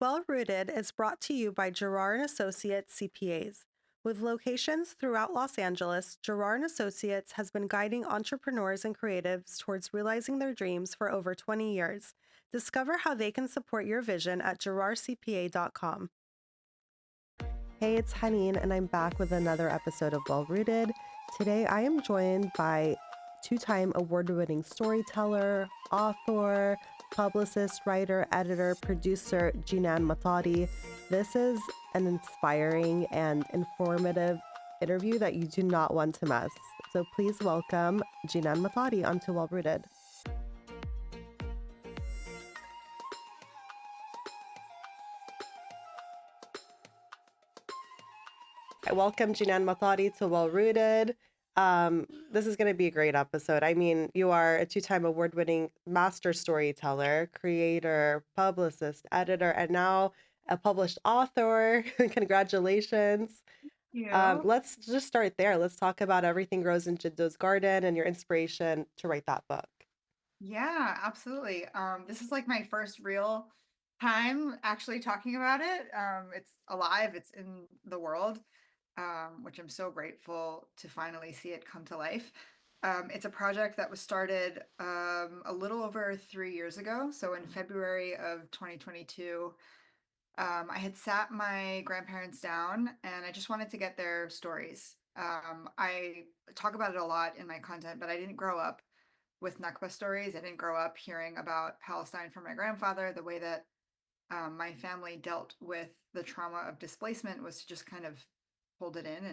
Well Rooted is brought to you by Gerard and Associates CPAs. With locations throughout Los Angeles, Gerard and Associates has been guiding entrepreneurs and creatives towards realizing their dreams for over 20 years. Discover how they can support your vision at gerardcpa.com. Hey, it's Haneen, and I'm back with another episode of Well Rooted. Today, I am joined by two-time award-winning storyteller, author, publicist, writer, editor, producer, Jenan Matari. This is an inspiring and informative interview that you do not want to miss. So please welcome Jenan Matari onto Well Rooted. I welcome Jenan Matari to Well Rooted. This is going to be a great episode. I mean, you are a two-time award-winning master storyteller, creator, publicist, editor, and now a published author. Congratulations. You. Let's just start there. Let's talk about Everything Grows in Jiddo's Garden and your inspiration to write that book. Yeah, absolutely. This is like my first real time actually talking about it. It's alive, it's in the world, which I'm so grateful to finally see it come to life. It's a project that was started a little over 3 years ago. So in February of 2022, I had sat my grandparents down and I just wanted to get their stories. I talk about it a lot in my content, but I didn't grow up with Nakba stories. I didn't grow up hearing about Palestine from my grandfather. The way that my family dealt with the trauma of displacement was to just kind of hold it in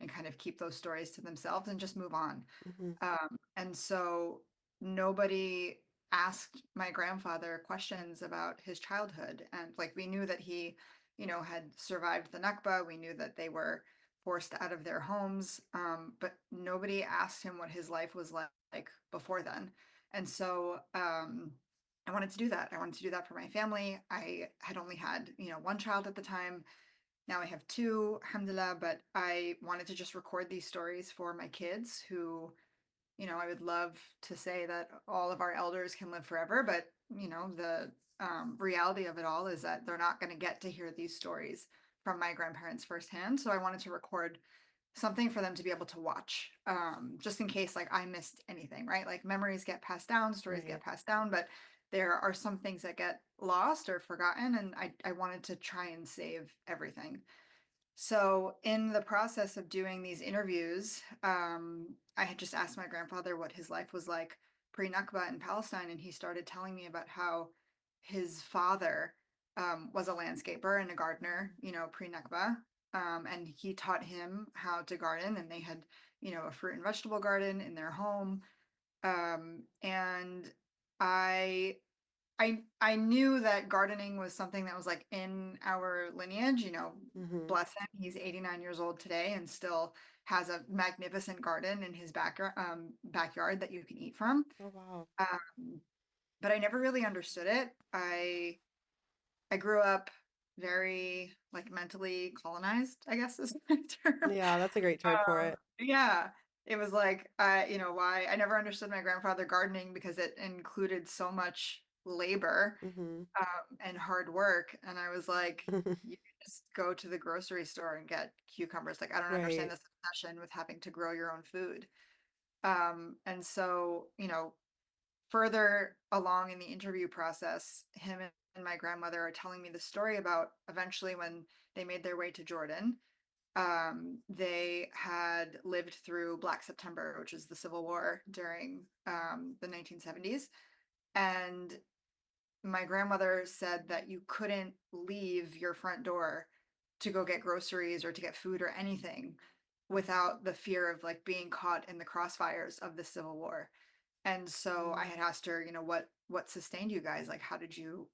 and kind of keep those stories to themselves and just move on. Mm-hmm. And so nobody asked my grandfather questions about his childhood. And like we knew that he, had survived the Nakba. We knew that they were forced out of their homes. But nobody asked him what his life was like before then. And so I wanted to do that. I wanted to do that for my family. I had only had, one child at the time. Now I have two, alhamdulillah, but I wanted to just record these stories for my kids who, I would love to say that all of our elders can live forever, but the reality of it all is that they're not going to get to hear these stories from my grandparents firsthand. So I wanted to record something for them to be able to watch, just in case like I missed anything, right? Like memories get passed down, stories get Right. passed down, but there are some things that get lost or forgotten, and I wanted to try and save everything. So, in the process of doing these interviews, I had just asked my grandfather what his life was like pre Nakba in Palestine, and he started telling me about how his father was a landscaper and a gardener, pre Nakba. And he taught him how to garden, and they had, a fruit and vegetable garden in their home. And I I knew that gardening was something that was like in our lineage, Mm-hmm. bless him. He's 89 years old today and still has a magnificent garden in his backyard that you can eat from. Oh, wow. Um, but I never really understood it. I grew up very like mentally colonized, I guess is the term. Yeah, that's a great term for it. Yeah, it was like why I never understood my grandfather gardening because it included so much labor Mm-hmm. and hard work. And I was like, you can just go to the grocery store and get cucumbers. Like, I don't understand Right. this obsession with having to grow your own food. And so, further along in the interview process, him and my grandmother are telling me the story about eventually when they made their way to Jordan. They had lived through Black September, which is the Civil War during the 1970s. And my grandmother said that you couldn't leave your front door to go get groceries or to get food or anything without the fear of like being caught in the crossfires of the Civil War. And so I Mm. had asked her, what sustained you guys? Like how did you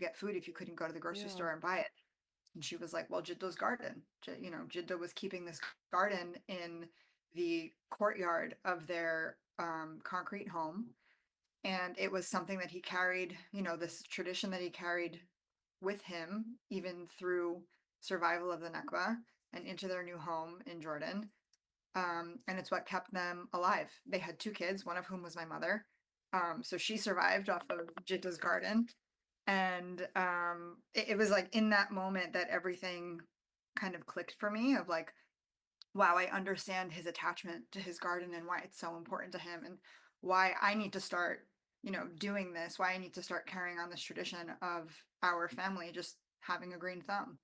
get food if you couldn't go to the grocery Yeah. store and buy it? And she was like, well, Jiddo's garden. Jiddo was keeping this garden in the courtyard of their concrete home, and it was something that he carried, this tradition that he carried with him even through survival of the Nakba and into their new home in Jordan. And it's what kept them alive. They had two kids, one of whom was my mother. So she survived off of Jidda's garden. And it was like in that moment that everything kind of clicked for me of like, wow, I understand his attachment to his garden and why it's so important to him and why I need to start, doing this, why I need to start carrying on this tradition of our family just having a green thumb.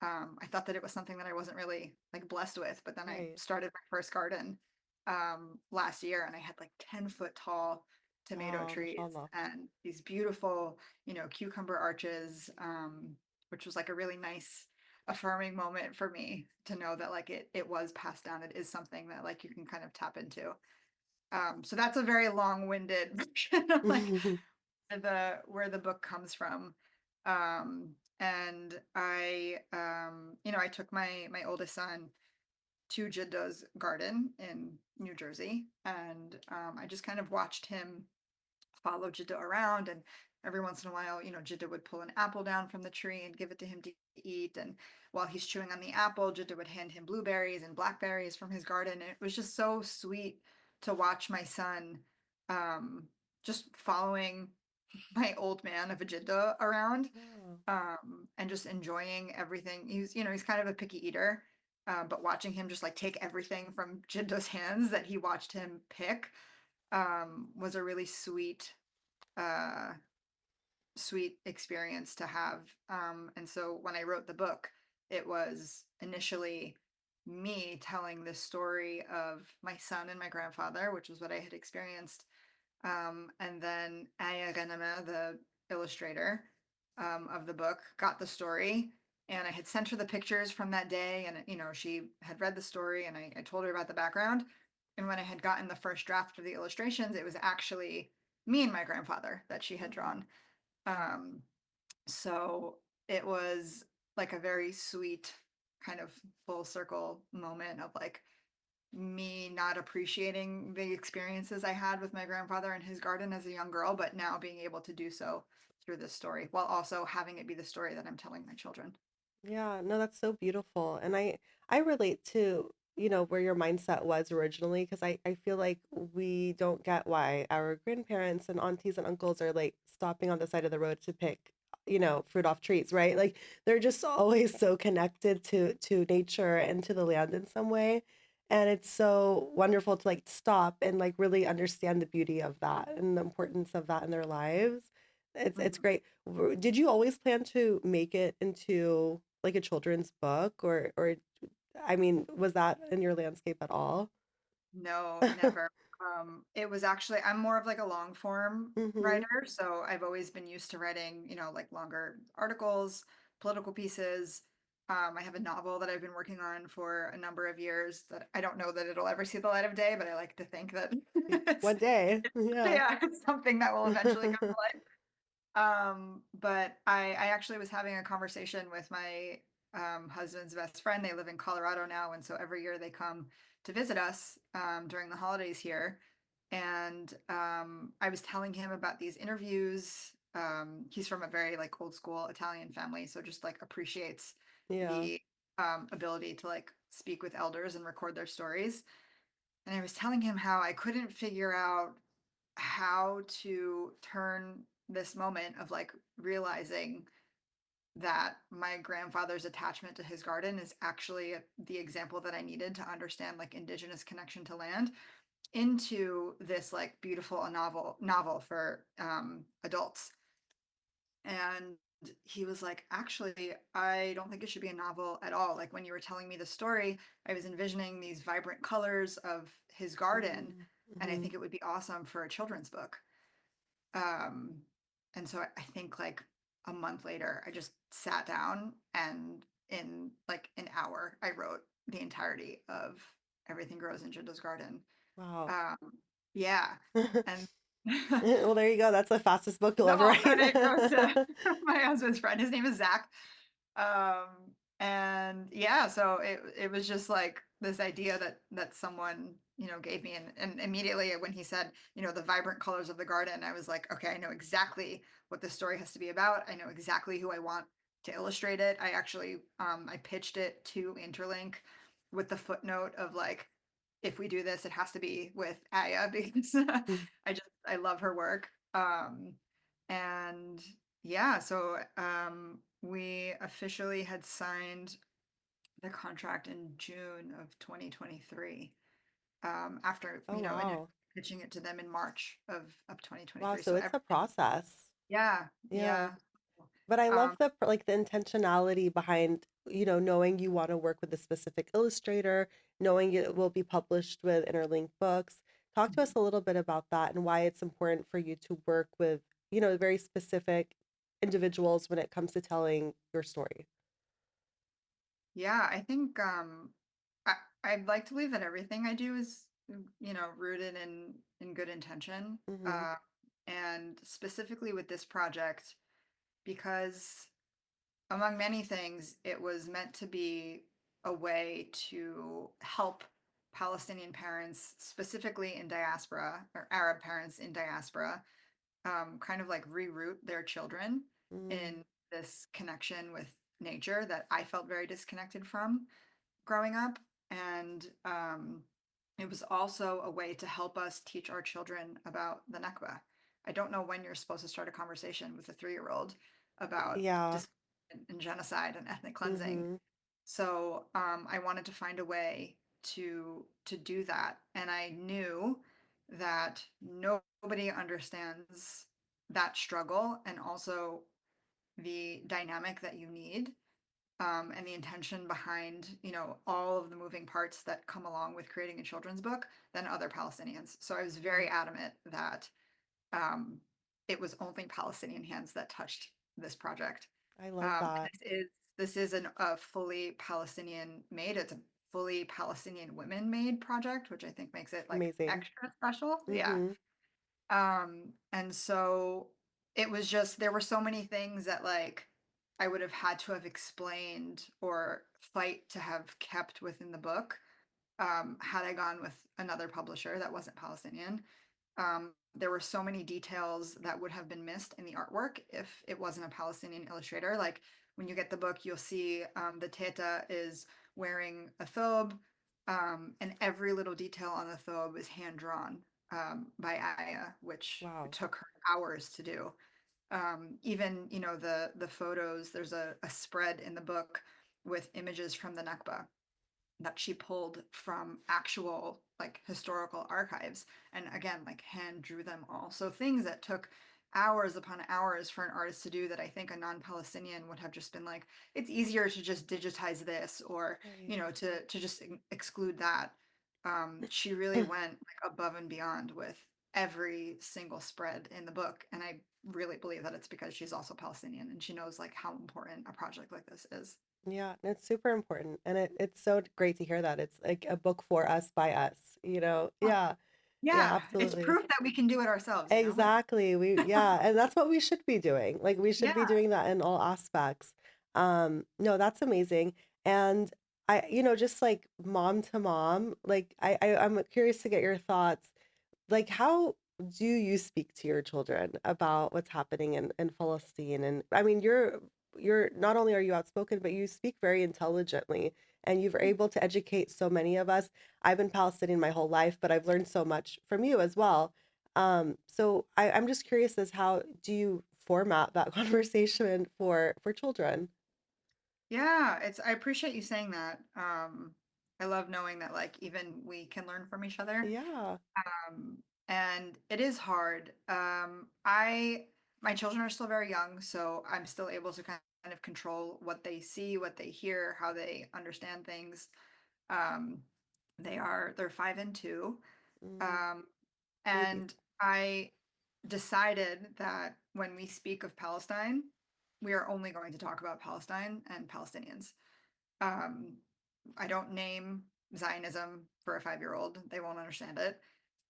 I thought that it was something that I wasn't really like blessed with, but then I Right. started my first garden last year and I had like 10-foot tall tomato Wow, trees mashallah. and these beautiful, cucumber arches, which was like a really nice affirming moment for me to know that like it was passed down. It is something that like you can kind of tap into. So that's a very long-winded version of like where the book comes from. And I took my oldest son to Jiddo's garden in New Jersey, and I just kind of watched him follow Jiddo around, and every once in a while, Jiddo would pull an apple down from the tree and give it to him to eat, and while he's chewing on the apple, Jiddo would hand him blueberries and blackberries from his garden, and it was just so sweet to watch my son um, just following my old man of a Jiddo around, Yeah. and just enjoying everything. He's kind of a picky eater, but watching him just like take everything from Jiddo's hands that he watched him pick was a really uh, sweet experience to have. And so when I wrote the book, it was initially me telling this story of my son and my grandfather, which was what I had experienced. And then Aya Ganama, the illustrator of the book, got the story. And I had sent her the pictures from that day. And, she had read the story and I told her about the background. And when I had gotten the first draft of the illustrations, it was actually me and my grandfather that she had Oh. drawn. Um, so it was like a very sweet kind of full circle moment of like me not appreciating the experiences I had with my grandfather in his garden as a young girl, but now being able to do so through this story while also having it be the story that I'm telling my children. Yeah, no, that's so beautiful. And I relate to, where your mindset was originally, because I feel like we don't get why our grandparents and aunties and uncles are like stopping on the side of the road to pick, fruit off trees, right? Like they're just always so connected to nature and to the land in some way. And it's so wonderful to like stop and like really understand the beauty of that and the importance of that in their lives. It's Mhm. great. Did you always plan to make it into like a children's book or I mean, was that in your landscape at all? No, never. It was actually, I'm more of like a long form Mhm. writer, so I've always been used to writing, like longer articles, political pieces. I have a novel that I've been working on for a number of years that I don't know that it'll ever see the light of day, but I like to think that it's, One day. it's Yeah. yeah, it's something that will eventually come to life. But I actually was having a conversation with my husband's best friend. They live in Colorado now, and so every year they come to visit us during the holidays here. And I was telling him about these interviews. He's from a very like old school Italian family, so just like appreciates Yeah. the ability to like speak with elders and record their stories. And I was telling him how I couldn't figure out how to turn this moment of like realizing that my grandfather's attachment to his garden is actually the example that I needed to understand like indigenous connection to land into this like beautiful novel for adults. And he was like, actually, I don't think it should be a novel at all. Like when you were telling me the story, I was envisioning these vibrant colors of his garden, and I Mm-hmm. think it would be awesome for a children's book. Um, and so I think like a month later, I just sat down and in like an hour, I wrote the entirety of Everything Grows in Jinda's Garden. Wow. Um, yeah. And Well, there you go. That's the fastest book you'll the ever also name goes to write. my husband's friend. His name is Zach. And yeah, so it was just like this idea that someone, gave me and immediately when he said, the vibrant colors of the garden, I was like, okay, I know exactly what this story has to be about. I know exactly who I want to illustrate it. I actually I pitched it to Interlink with the footnote of like, if we do this, it has to be with Aya because I love her work. And Yeah, so we officially had signed the contract in June of 2023. After, Oh, initially wow. pitching it to them in March of Wow, 2023. so So it's a everything, process. yeah, Yeah. yeah. But I love Um, like the intentionality behind, knowing you want to work with a specific illustrator, knowing it will be published with interlinked books. Talk to us a little bit about that and why it's important for you to work with, very specific individuals when it comes to telling your story. yeah, I think I I'd like to believe that everything I do is, rooted in good intention. Mm-hmm. And specifically with this project, because among many things, it was meant to be a way to help Palestinian parents, specifically in diaspora, or Arab parents in diaspora, kind of like reroute their children Mm, in this connection with nature that I felt very disconnected from growing up. And it was also a way to help us teach our children about the Nakba. I don't know when you're supposed to start a conversation with a 3-year-old about yeah. dis- and genocide and ethnic cleansing. Mm-hmm. So I wanted to find a way to do that, and I knew that nobody understands that struggle and also the dynamic that you need, and the intention behind, all of the moving parts that come along with creating a children's book than other Palestinians. So I was very Right. adamant that um, it was only Palestinian hands that touched this project. I love that. This is a fully Palestinian made. It's a fully Palestinian women made project, which I think makes it like Amazing. extra special. Yeah. Mm-hmm. And so it was just there were so many things that like I would have had to have explained or fight to have kept within the book, had I gone with another publisher that wasn't Palestinian. There were so many details that would have been missed in the artwork if it wasn't a Palestinian illustrator. Like when you get the book, you'll see the Teta is wearing a thobe, and every little detail on the thobe is hand drawn by Aya, which Wow. took her hours to do. Even the photos. There's a spread in the book with images from the Nakba that she pulled from actual like historical archives, and again like hand drew them all, so things that took hours upon hours for an artist to do that I think a non-Palestinian would have just been like, it's easier to just digitize this, or Right. to just exclude that. She really went like above and beyond with every single spread in the book, and I really believe that it's because she's also Palestinian and she knows like how important a project like this is. Yeah, and it's super important. And it's so great to hear that. It's like a book for us by us, you know? Yeah. Yeah, Yeah, it's absolutely. proof that we can do it ourselves, like, Exactly. Yeah, and that's what we should be doing. Like we should be yeah, doing that in all aspects. No, that's amazing. And just like mom to mom, like I'm curious to get your thoughts. Like how do you speak to your children about what's happening in Palestine? And I mean, you're not only are you outspoken, but you speak very intelligently and you're able to educate so many of us. I've been Palestinian my whole life, but I've learned so much from you as well. So I'm just curious as how do you format that conversation for children? yeah, I appreciate you saying that. I love knowing that like even we can learn from each other. Yeah. Um, and it is hard. My children are still very young, so I'm still able to kind of control what they see, what they hear, how they understand things. Um, they're 5 and 2. Mm, Um, babies. and I decided that when we speak of Palestine, we are only going to talk about Palestine and Palestinians. Um, I don't name Zionism for a 5-year-old, they won't understand it.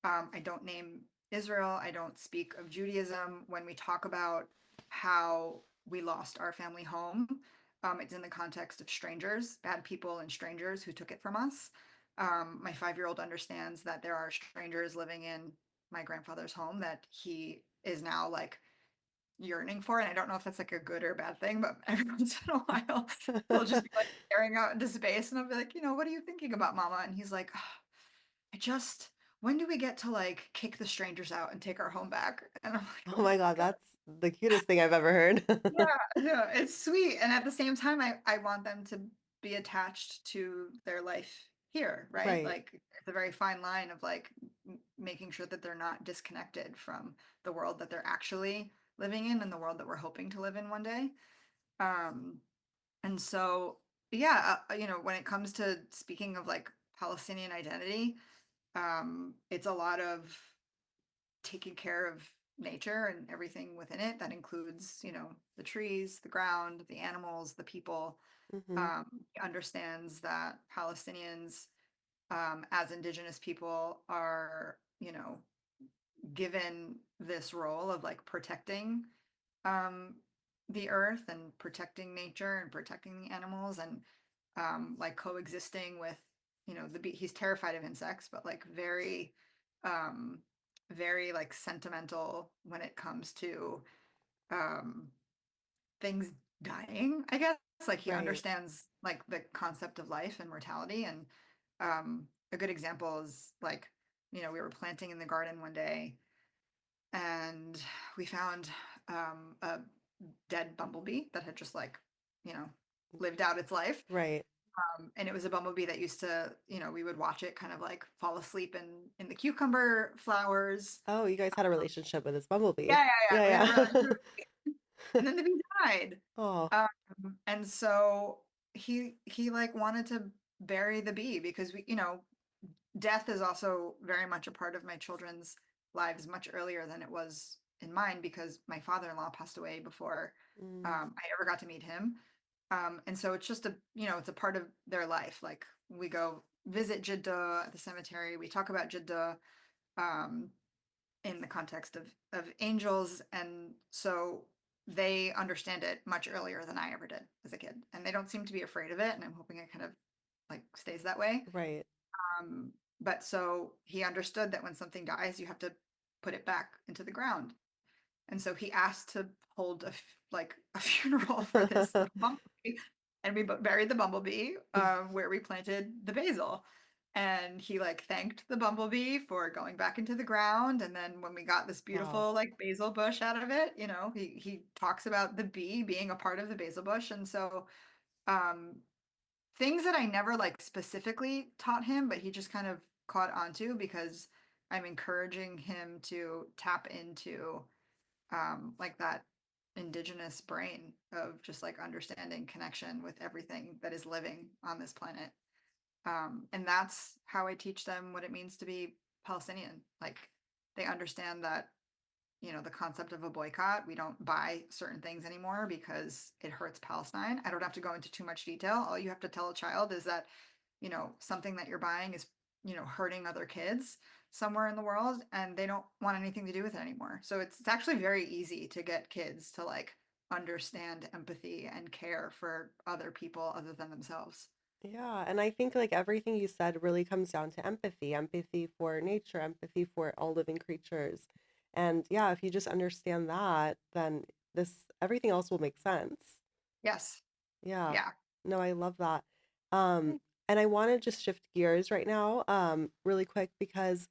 I don't name Israel. I don't speak of Judaism. When we talk about how we lost our family home, it's in the context of strangers, bad people and strangers who took it from us. My 5-year-old understands that there are strangers living in my grandfather's home that he is now like yearning for. And I don't know if that's like a good or bad thing, but every once in a while, he'll just be like staring out into space and I'll be like, what are you thinking about, mama? And he's like, "Oh, I just, when do we get to like kick the strangers out and take our home back?" And I'm like, Oh oh my my God, God. the cutest thing I've ever heard. Yeah, no, it's sweet. And at the same time, I want them to be attached to their life here, right? Right. Like it's a very fine line of like making sure that they're not disconnected from the world that they're actually living in and the world that we're hoping to live in one day. Um, and so, yeah, when it comes to speaking of like Palestinian identity, it's a lot of taking care of nature and everything within it. That includes, the trees, the ground, the animals, the people. Hmm. He understands that Palestinians, as indigenous people, are, given this role of like protecting um, the earth and protecting nature and protecting the animals and like coexisting with the bee. He's terrified of insects, but like um, very like sentimental when it comes to um, things dying. I guess like he Right. understands like the concept of life and mortality. And a good example is like we were planting in the garden one day and we found a dead bumblebee that had just like you know lived out its life. Right. And it was a bumblebee that used to, we would watch it kind of like fall asleep in the cucumber flowers. Oh, you guys had a relationship with this bumblebee. Yeah, yeah, yeah. We had a Yeah, relationship, yeah. and then the bee died. Oh, And so he like wanted to bury the bee because death is also very much a part of my children's lives much earlier than it was in mine because my father-in-law passed away before mm, I ever got to meet him. And so it's just it's a part of their life. Like we go visit Jiddo at the cemetery. We talk about Jiddo um, in the context of angels, and so they understand it much earlier than I ever did as a kid, and they don't seem to be afraid of it. And I'm hoping it kind of like stays that way. right. Um, but so he understood that when something dies, you have to put it back into the ground. And so he asked to hold like a funeral for this bumblebee, and we buried the bumblebee where we planted the basil. And he like thanked the bumblebee for going back into the ground. And then when we got this Wow. beautiful like basil bush out of it, he talks about the bee being a part of the basil bush. And so um, things that I never like specifically taught him, but he just kind of caught onto because I'm encouraging him to tap into like that indigenous brain of just like understanding connection with everything that is living on this planet. And that's how I teach them what it means to be Palestinian. Like they understand that, the concept of a boycott, we don't buy certain things anymore because it hurts Palestine. I don't have to go into too much detail. All you have to tell a child is that, something that you're buying is, hurting other kids somewhere in the world and they don't want anything to do with it anymore. So it's actually very easy to get kids to like understand empathy and care for other people other than themselves. Yeah, and I think like everything you said really comes down to empathy, empathy for nature, empathy for all living creatures. And yeah, if you just understand that, then this everything else will make sense. Yes. Yeah. Yeah. No, I love that. Um, and I want to just shift gears right now, really quick because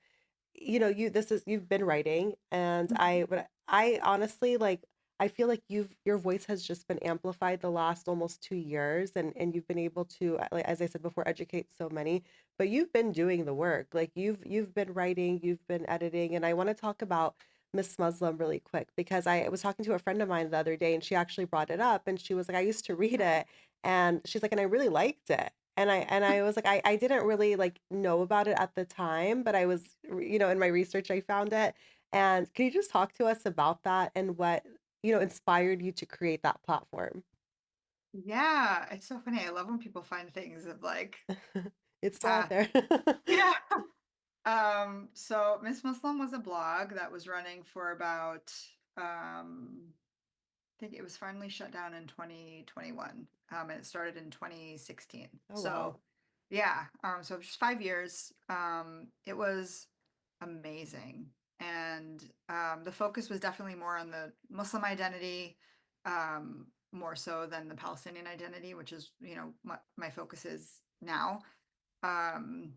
you've been writing and Mhm. I honestly like I feel like your voice has just been amplified the last almost 2 years and you've been able to like as I said before educate so many, but you've been doing the work. Like you've been writing, you've been editing, and I want to talk about Miss Muslim really quick because I was talking to a friend of mine the other day and she actually brought it up and she was like, I used to read it, and she's like, and I really liked it. And I was like, I didn't really like know about it at the time, but I was, in my research, I found it. And can you just talk to us about that and what, inspired you to create that platform? Yeah, it's so funny. I love when people find things of like It's still out path. there. Yeah. So Miss Muslim was a blog that was running for about I think it was finally shut down in 2021. And it started in 2016. Oh wow. So yeah, so just 5 years. It was amazing. And the focus was definitely more on the Muslim identity, more so than the Palestinian identity, which is, my focus is now. Um,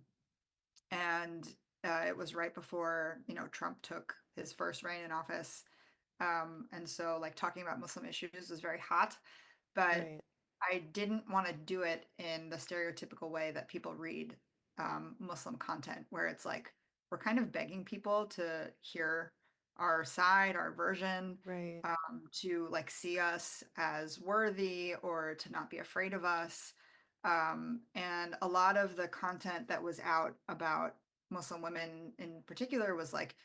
and it was right before, Trump took his first reign in office. And so like talking about Muslim issues was very hot, but Right. I didn't want to do it in the stereotypical way that people read Muslim content, where it's like we're kind of begging people to hear our side, our version, Right. to like see us as worthy or to not be afraid of us. And a lot of the content that was out about Muslim women in particular was like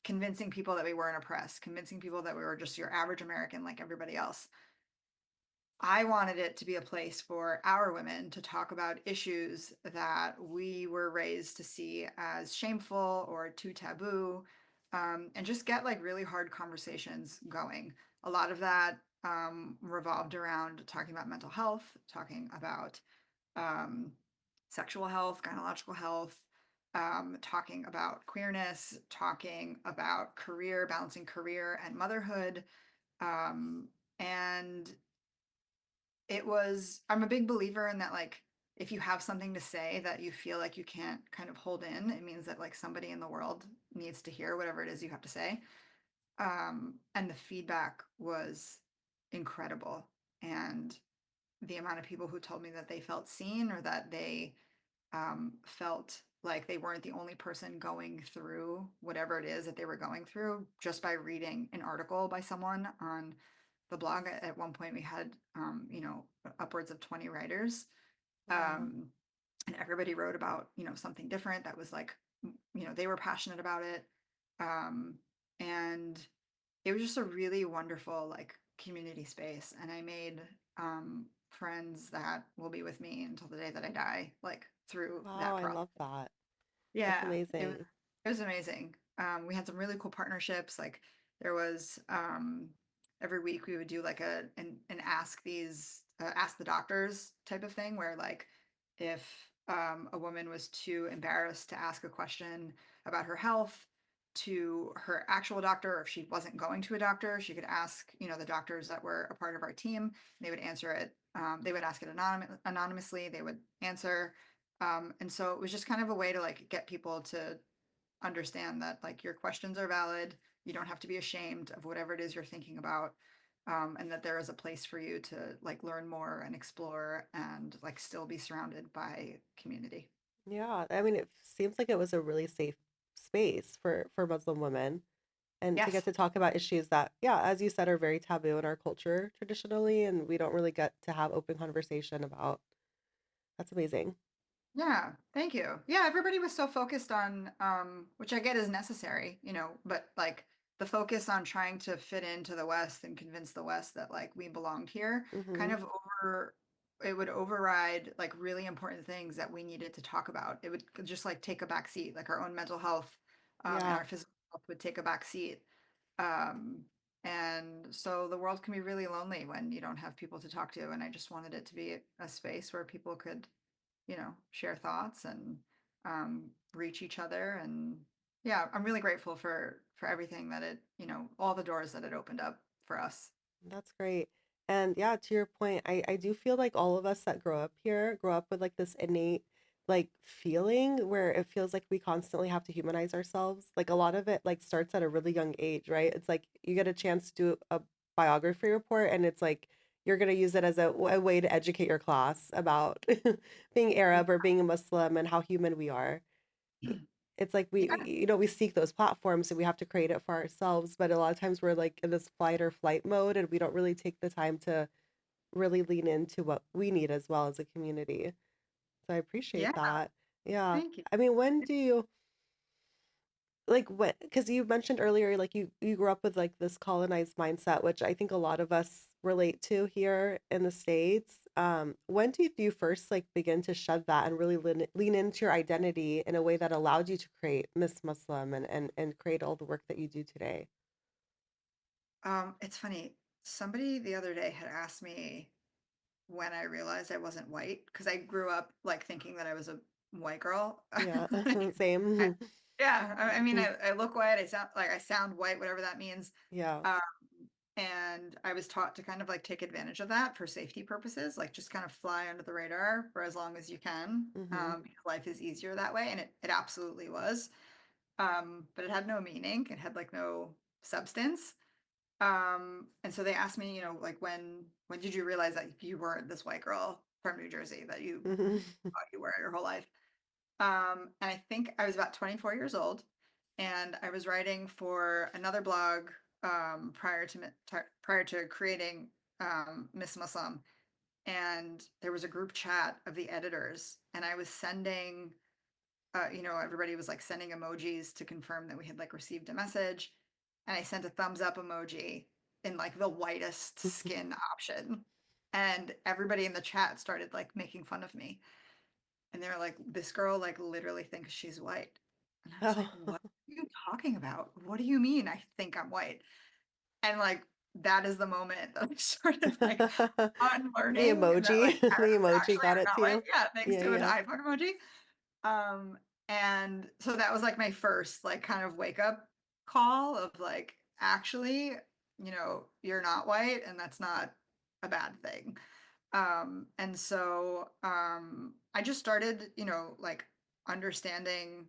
convincing people that we weren't oppressed, convincing people that we were just your average American like everybody else. I wanted it to be a place for our women to talk about issues that we were raised to see as shameful or too taboo, and just get like really hard conversations going. A lot of that revolved around talking about mental health, talking about um, sexual health, gynecological health, talking about queerness, talking about career, balancing career and motherhood. Um, and I'm a big believer in that, like, if you have something to say that you feel like you can't kind of hold in, it means that like somebody in the world needs to hear whatever it is you have to say. And the feedback was incredible. And the amount of people who told me that they felt seen or that they felt like they weren't the only person going through whatever it is that they were going through just by reading an article by someone on the blog. At one point, we had, upwards of 20 writers, Wow. um, and everybody wrote about, something different that was like, they were passionate about it. Um, and it was just a really wonderful like community space. And I made friends that will be with me until the day that I die, like through Wow, that I process. love that. That's Yeah, amazing. it was amazing. We had some really cool partnerships. Like there was every week we would do like an ask the doctors type of thing where like if a woman was too embarrassed to ask a question about her health to her actual doctor, or if she wasn't going to a doctor, she could ask, the doctors that were a part of our team, and they would answer it. They would ask it anonymously. They would answer. And so it was just kind of a way to like get people to understand that like your questions are valid. You don't have to be ashamed of whatever it is you're thinking about. And that there is a place for you to like learn more and explore and like still be surrounded by community. Yeah, I mean, it seems like it was a really safe space for Muslim women, and to get Yes. to talk about issues that, yeah, as you said, are very taboo in our culture traditionally, and we don't really get to have open conversation about. That's amazing. Yeah, thank you. Yeah, everybody was so focused on which I get is necessary, but like the focus on trying to fit into the West and convince the West that like we belonged here kind Mm-hmm. of over it would override like really important things that we needed to talk about. It would just like take a back seat, like our own mental health and Yeah, our physical health would take a back seat. Um and so the world can be really lonely when you don't have people to talk to, and I just wanted it to be a space where people could share thoughts and reach each other. And yeah, I'm really grateful for everything that all the doors that it opened up for us. that's great. And yeah, to your point, I do feel like all of us that grow up here grow up with like this innate like feeling where it feels like we constantly have to humanize ourselves. Like a lot of it like starts at a really young age, right? It's like you get a chance to do a biography report and it's like you're going to use it as a way to educate your class about being Arab or being a Muslim and how human we are. It's like Yeah, we seek those platforms and we have to create it for ourselves, but a lot of times we're like in this fight or flight mode and we don't really take the time to really lean into what we need as well as a community. So I appreciate yeah, that. Yeah. thank you. I mean, when do you like what, because you mentioned earlier like you grew up with like this colonized mindset, which I think a lot of us relate to here in the States. When did you first like begin to shed that and really lean into your identity in a way that allowed you to create Miss Muslim and create all the work that you do today? It's funny. Somebody the other day had asked me when I realized I wasn't white, because I grew up like thinking that I was a white girl. Yeah. Like, I, Same. yeah, I mean, I look white. I sound white, whatever that means. Yeah. Um, and I was taught to kind of like take advantage of that for safety purposes, like just kind of fly under the radar for as long as you can, Hmm. because life is easier that way, and it absolutely was. But it had no meaning. It had like no substance. And so they asked me, like when did you realize that you weren't this white girl from New Jersey that you Mhm. thought you were your whole life? And I think I was about 24 years old, and I was writing for another blog prior to creating Miss Muslim, and there was a group chat of the editors, and I was sending, everybody was like sending emojis to confirm that we had like received a message, and I sent a thumbs up emoji in like the whitest skin option, and everybody in the chat started like making fun of me, and they're like, "This girl like literally thinks she's white." And I was like, Oh. "What are you talking about? What do you mean I think I'm white?" And like that is the moment that I started like The unlearning that emoji, like the Arabs emoji actually got are it not to white. you. Yeah, thanks Yeah, to an yeah. iPhone emoji. Um, and so that was like my first like kind of wake up call of like, actually, you're not white and that's not a bad thing. And so I just started, like understanding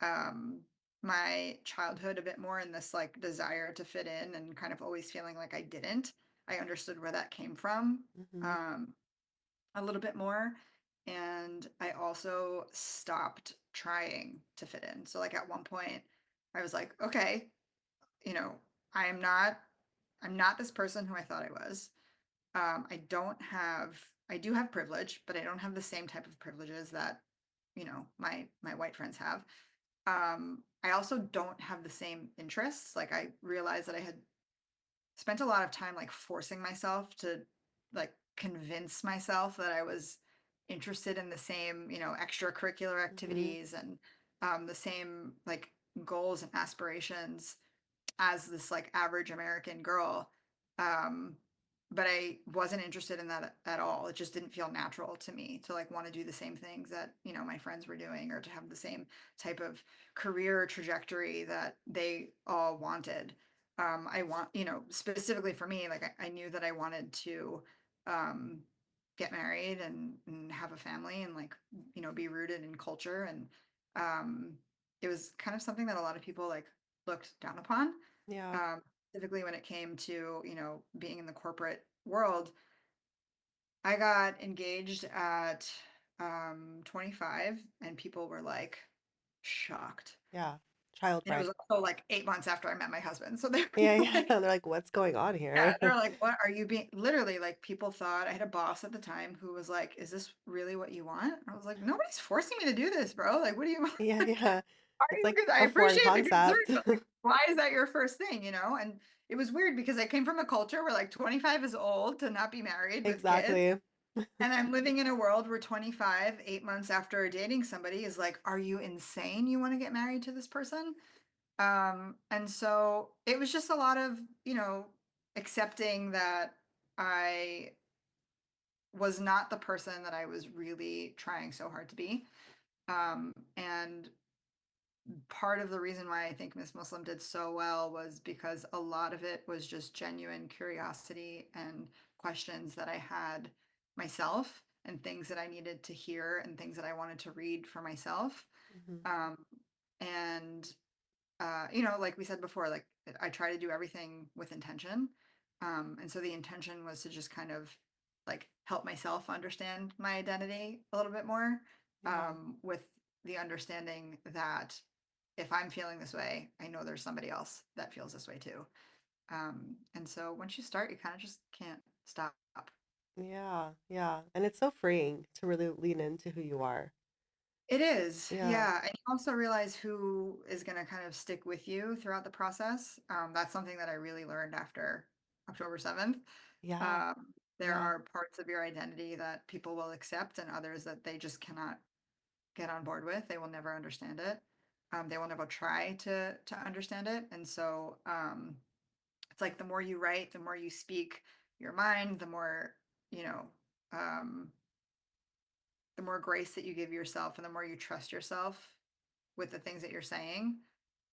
um my childhood a bit more, and this like desire to fit in and kind of always feeling like I didn't. I understood where that came from. Hmm. Um a little bit more. And I also stopped trying to fit in. So like at one point I was like, okay, you know, I'm not I'm not this person who I thought I was. I don't have I do have privilege, but I don't have the same type of privileges that, my white friends have. I also don't have the same interests. Like I realized that I had spent a lot of time like forcing myself to like convince myself that I was interested in the same, extracurricular Hmm. activities and the same like goals and aspirations as this like average American girl. Um, but I wasn't interested in that at all. It just didn't feel natural to me to like want to do the same things that, my friends were doing, or to have the same type of career trajectory that they all wanted. I want, specifically for me, like I knew that I wanted to um, get married and have a family and like, be rooted in culture. And um, it was kind of something that a lot of people like looked down upon, Yeah. specifically when it came to, being in the corporate world. I got engaged at 25, and people were like shocked. Yeah. Child And it was bride. also like 8 months after I met my husband. So they Yeah, were yeah. like, They're like, what's going on yeah, here? they're like, what are you being literally like people thought I had a boss at the time who was like, is this really what you want? I was like, nobody's forcing me to do this, bro. Like, what do you Yeah, yeah. are It's you like I a foreign appreciate the concern, concept. but like, why is that your first thing, And it was weird because I came from a culture where like 25 is old to not be married with kids. Exactly. And I'm living in a world where 25, 8 months after dating somebody is like, are you insane? You want to get married to this person? And so it was just a lot of, accepting that I was not the person that I was really trying so hard to be. And part of the reason why I think Miss Muslim did so well was because a lot of it was just genuine curiosity and questions that I had myself, and things that I needed to hear and things that I wanted to read for myself. Hmm. Um, and like we said before, like I try to do everything with intention. And so the intention was to just kind of like help myself understand my identity a little bit more, Yeah. with the understanding that if I'm feeling this way, I know there's somebody else that feels this way too. And so once you start, you kind of just can't stop. Yeah. Yeah. And it's so freeing to really lean into who you are. It is, Yeah. yeah. And you also realize who is going to kind of stick with you throughout the process. That's something that I really learned after October 7th. Yeah. Um, there Yeah. are parts of your identity that people will accept, and others that they just cannot get on board with. They will never understand it. They will never try to understand it. And so it's like the more you write, the more you speak your mind, you know, um, the more grace that you give yourself, and the more you trust yourself with the things that you're saying.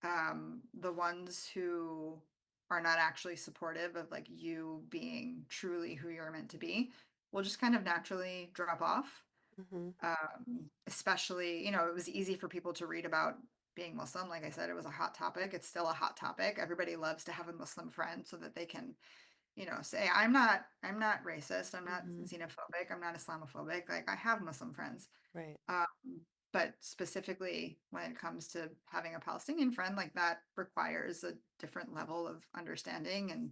The ones who are not actually supportive of like you being truly who you're meant to be will just kind of naturally drop off. Hmm. Especially, it was easy for people to read about being Muslim. Like I said, it was a hot topic. It's still a hot topic. Everybody loves to have a Muslim friend so that they can, say, I'm not racist. I'm not Hmm. xenophobic. I'm not Islamophobic. Like I have Muslim friends. Right. Um, but specifically when it comes to having a Palestinian friend, like that requires a different level of understanding and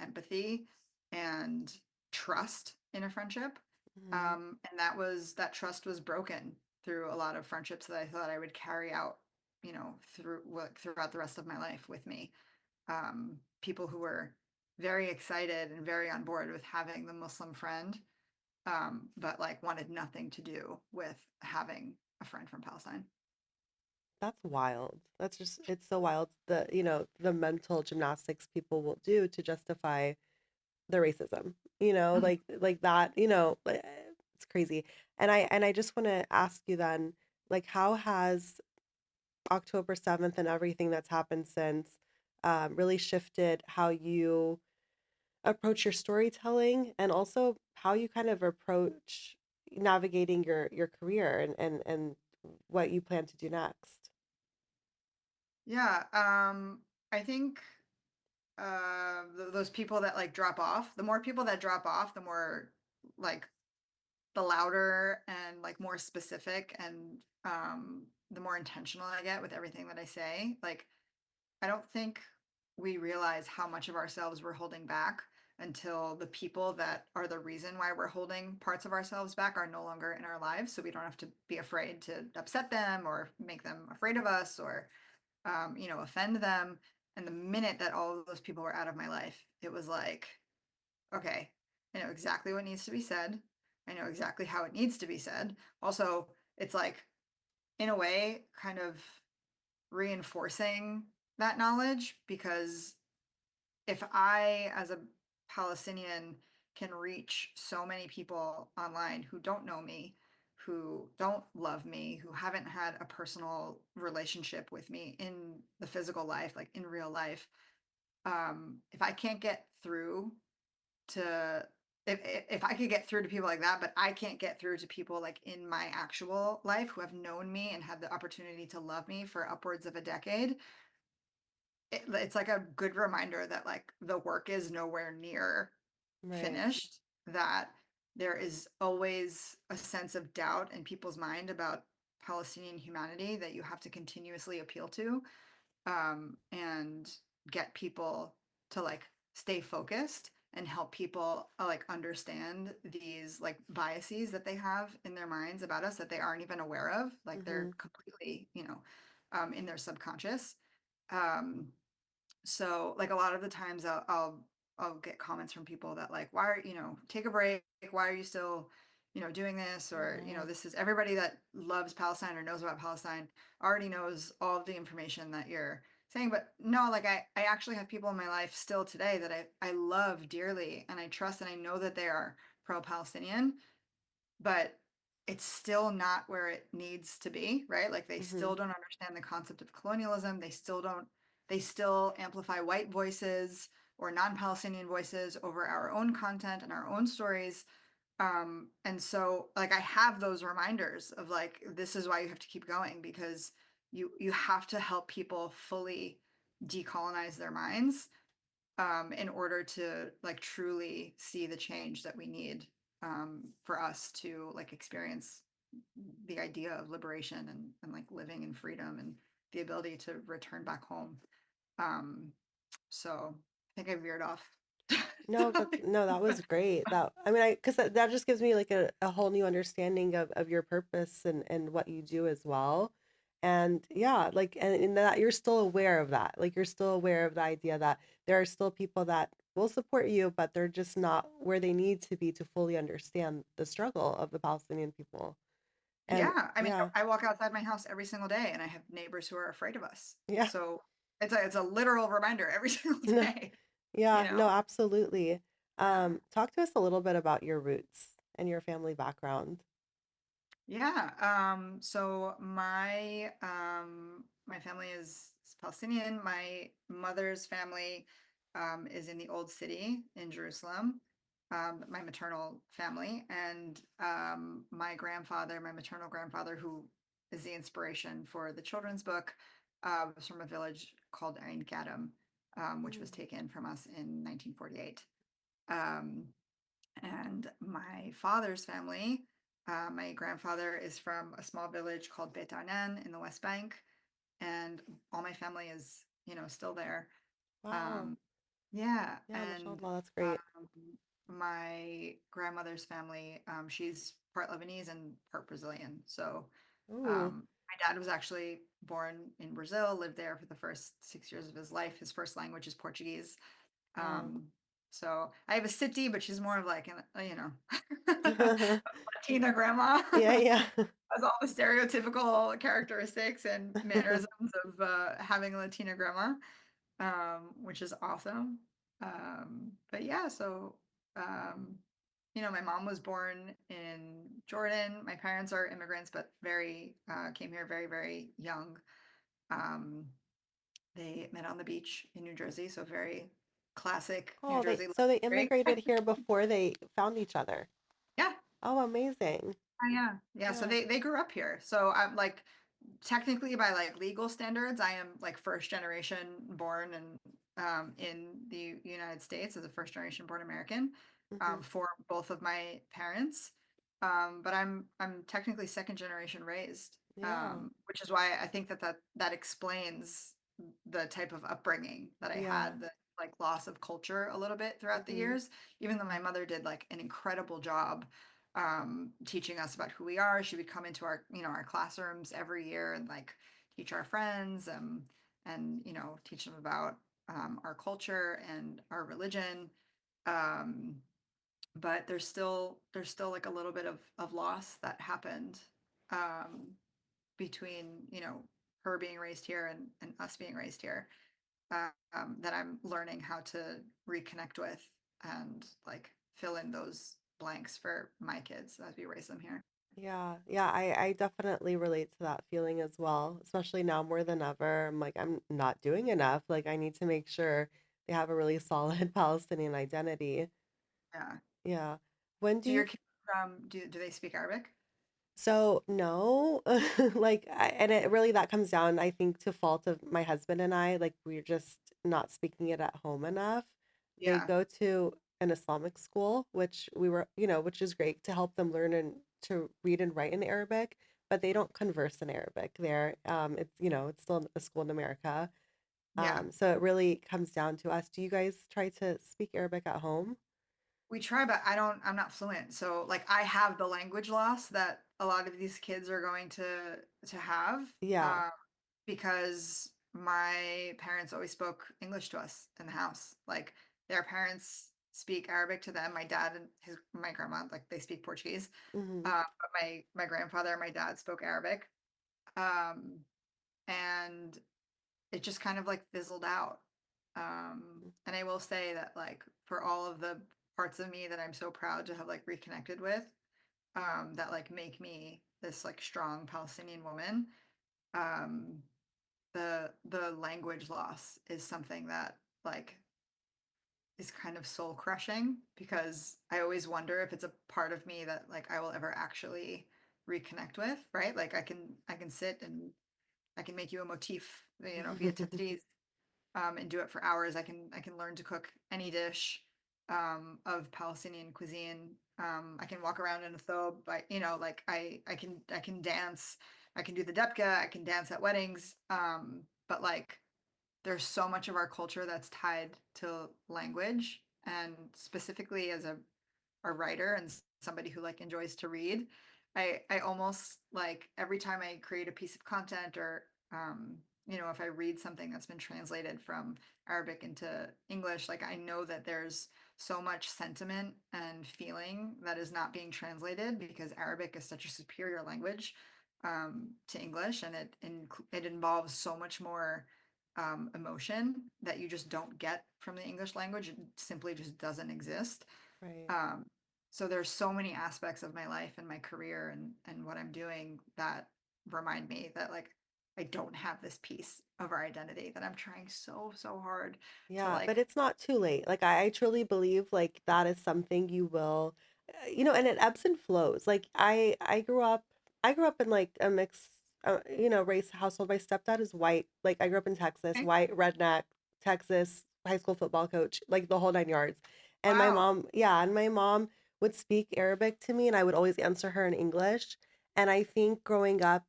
empathy and trust in a friendship. Hmm. And that trust was broken through a lot of friendships that I thought I would carry out, throughout the rest of my life with me. People who were very excited and very on board with having the Muslim friend, but like wanted nothing to do with having a friend from Palestine. That's wild. That's just, it's so wild. The mental gymnastics people will do to justify the racism, Mhm. like that, it's crazy. And I just want to ask you then, like, how has October 7th and everything that's happened since really shifted how you approach your storytelling and also how you kind of approach navigating your career and what you plan to do next? Yeah, I think those people that like drop off, the more people that drop off, the more like the louder and like more specific and the more intentional I get with everything that I say. Like I don't think we realize how much of ourselves we're holding back until the people that are the reason why we're holding parts of ourselves back are no longer in our lives. So we don't have to be afraid to upset them or make them afraid of us or, offend them. And the minute that all of those people were out of my life, it was like, okay, I know exactly what needs to be said. I know exactly how it needs to be said. Also, it's like, in a way, kind of reinforcing that knowledge because if I, as a Palestinian, can reach so many people online who don't know me, who don't love me, who haven't had a personal relationship with me in the physical life, like in real life, if I can't get through to if I could get through to people like that, but I can't get through to people like in my actual life who have known me and had the opportunity to love me for upwards of a decade, it's like a good reminder that like the work is nowhere near Right. finished, that there is always a sense of doubt in people's mind about Palestinian humanity that you have to continuously appeal to, and get people to like stay focused and help people like understand these like biases that they have in their minds about us that they aren't even aware of, like Hmm. they're completely, in their subconscious. um so like a lot of the times I'll get comments from people that like, why are, take a break, why are you still, doing this, or Hmm. this is everybody that loves Palestine or knows about Palestine already knows all of the information that you're saying. But no, like I actually have people in my life still today that I love dearly and I trust and I know that they are pro-Palestinian, but it's still not where it needs to be, right? Like they Hmm. still don't understand the concept of colonialism. They still amplify white voices or non-Palestinian voices over our own content and our own stories. And so like I have those reminders of like, this is why you have to keep going, because you have to help people fully decolonize their minds, in order to like truly see the change that we need, for us to like experience the idea of liberation and like living in freedom and the ability to return back home. So I think I veered off. No, but no, that was great. I mean, because that just gives me like a whole new understanding of your purpose and what you do as well. And yeah, like, and in that you're still aware of that. Like, you're still aware of the idea that there are still people that will support you, but they're just not where they need to be to fully understand the struggle of the Palestinian people. And Yeah, I mean, yeah, I walk outside my house every single day, and I have neighbors who are afraid of us. yeah, So it's a literal reminder every single no, day. You yeah, no, know. absolutely. Yeah. Talk to us a little bit about your roots and your family background. Yeah. So my family is Palestinian. My mother's family is in the Old City in Jerusalem. My maternal family, and my grandfather, my maternal grandfather, who is the inspiration for the children's book. It was from a village called Ein Gadam, which was Mm. taken from us in 1948. Um, and my father's family, my grandfather is from a small village called Beit Anan in the West Bank, and all my family is, still there. Wow. Um, yeah, Yeah, and mashallah, that's great. my grandmother's family, she's part Lebanese and part Brazilian. So Ooh. my dad was actually born in Brazil, lived there for the first 6 years of his life. His first language is Portuguese. Wow. Um, so I have a Siti, but she's more of like a Latina grandma. Yeah, yeah. Has all the stereotypical characteristics and mannerisms of having a Latina grandma, which is awesome. But yeah, so um, my mom was born in Jordan. My parents are immigrants, but very came here very, very young. Um, they met on the beach in New Jersey, so very classic New Oh, they Jersey love so they story. immigrated here before they found each other. Yeah. Oh, amazing. Yeah. Yeah. So Yeah. they grew up here. So I'm like technically by like legal standards, I am like first generation born and in the United States as a first generation born American Hmm. for both of my parents. But I'm technically second generation raised, Yeah. which is why I think that explains the type of upbringing that I Yeah. had, the like loss of culture a little bit throughout the Hmm. years, even though my mother did like an incredible job teaching us about who we are. She would come into our classrooms every year and like teach our friends, and teach them about our culture and our religion. Um, but there's still like a little bit of loss that happened um, between her being raised here and us being raised here, that I'm learning how to reconnect with and like fill in those blanks for my kids as we raise them here. Yeah. Yeah. I definitely relate to that feeling as well, especially now more than ever. I'm like, I'm not doing enough. Like, I need to make sure they have a really solid Palestinian identity. Yeah. Yeah. When do Do you your kids do they speak Arabic? So no, and it really that comes down, I think, to fault of my husband and I. Like we're just not speaking it at home enough. They Yeah. go to an Islamic school, which which is great to help them learn and to read and write in Arabic, but they don't converse in Arabic there. It's still a school in America. Yeah. So it really comes down to us. Do you guys try to speak Arabic at home? We try, but I'm not fluent. So like I have the language loss that a lot of these kids are going to have, Yeah. um, because my parents always spoke English to us in the house. Like their parents speak Arabic to them. My dad and my grandma, like they speak Portuguese. Hmm. But my grandfather and my dad spoke Arabic. Um, and it just kind of like fizzled out. And I will say that like for all of the parts of me that I'm so proud to have like reconnected with, that like make me this like strong Palestinian woman, um, the language loss is something that like is kind of soul crushing because I always wonder if it's a part of me that like I will ever actually reconnect with, right? Like I can sit and I can make you a motif, via Tetris, and do it for hours. I can learn to cook any dish of Palestinian cuisine. I can walk around in a thobe, but like I can dance. I can do the depka. I can dance at weddings. But like there's so much of our culture that's tied to language, and specifically as a writer and somebody who like enjoys to read, I almost like every time I create a piece of content or if I read something that's been translated from Arabic into English, like I know that there's so much sentiment and feeling that is not being translated because Arabic is such a superior language to English, and it involves so much more emotion that you just don't get from the English language. It simply just doesn't exist. Right. um, so there's so many aspects of my life and my career and what I'm doing that remind me that like I don't have this piece of our identity that I'm trying so hard to Yeah, but like. it's not too late. Like I truly believe like that is something you will, and it ebbs and flows. Like I grew up in like a mixed race household. My stepdad is white. Like I grew up in Texas, Okay. white, redneck, Texas, high school football coach, like the whole nine yards. And my Wow. mom, yeah, and my mom would speak Arabic to me and I would always answer her in English. And I think growing up,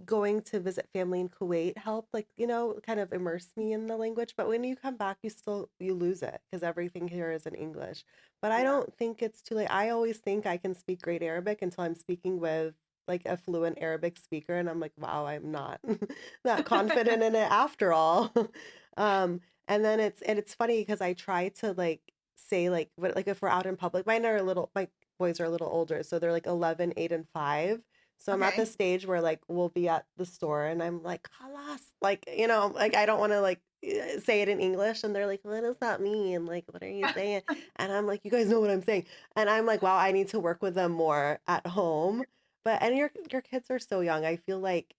going to visit family in Kuwait helped, like, kind of immerse me in the language. But when you come back, you lose it because everything here is in English. But I Yeah. don't think it's too late. I always think I can speak great Arabic until I'm speaking with like a fluent Arabic speaker, and I'm like, wow, I'm not that confident in it after all. And then it's funny because I try to like say like what like if we're out in public, my boys are a little older, so they're like 11, 8, and 5. So I'm at the Okay. stage where like we'll be at the store and I'm like, halas, like, like I don't want to like say it in English and they're like, what does that mean? Like, what are you saying? And I'm like, you guys know what I'm saying. And I'm like, wow, I need to work with them more at home. But and your kids are so young. I feel like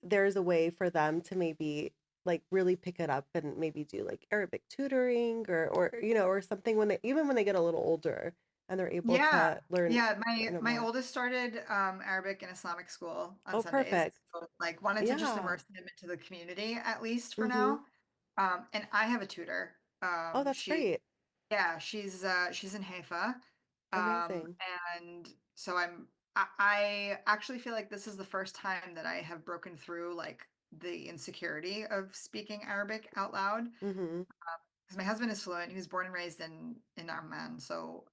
there's a way for them to maybe like really pick it up and maybe do like Arabic tutoring or something when they get a little older and they're able Yeah. to learn, Yeah. My more. oldest started Arabic and Islamic school on Oh, Sundays. perfect. So like wanted to just Yeah. immerse him into the community at least for Mm-hmm. now. And I have a tutor. Oh, that's She great. Yeah, she's in Haifa. Um, Amazing. and so I actually feel like this is the first time that I have broken through like the insecurity of speaking Arabic out loud. Mm-hmm. Because my husband is fluent. He was born and raised in Amman, so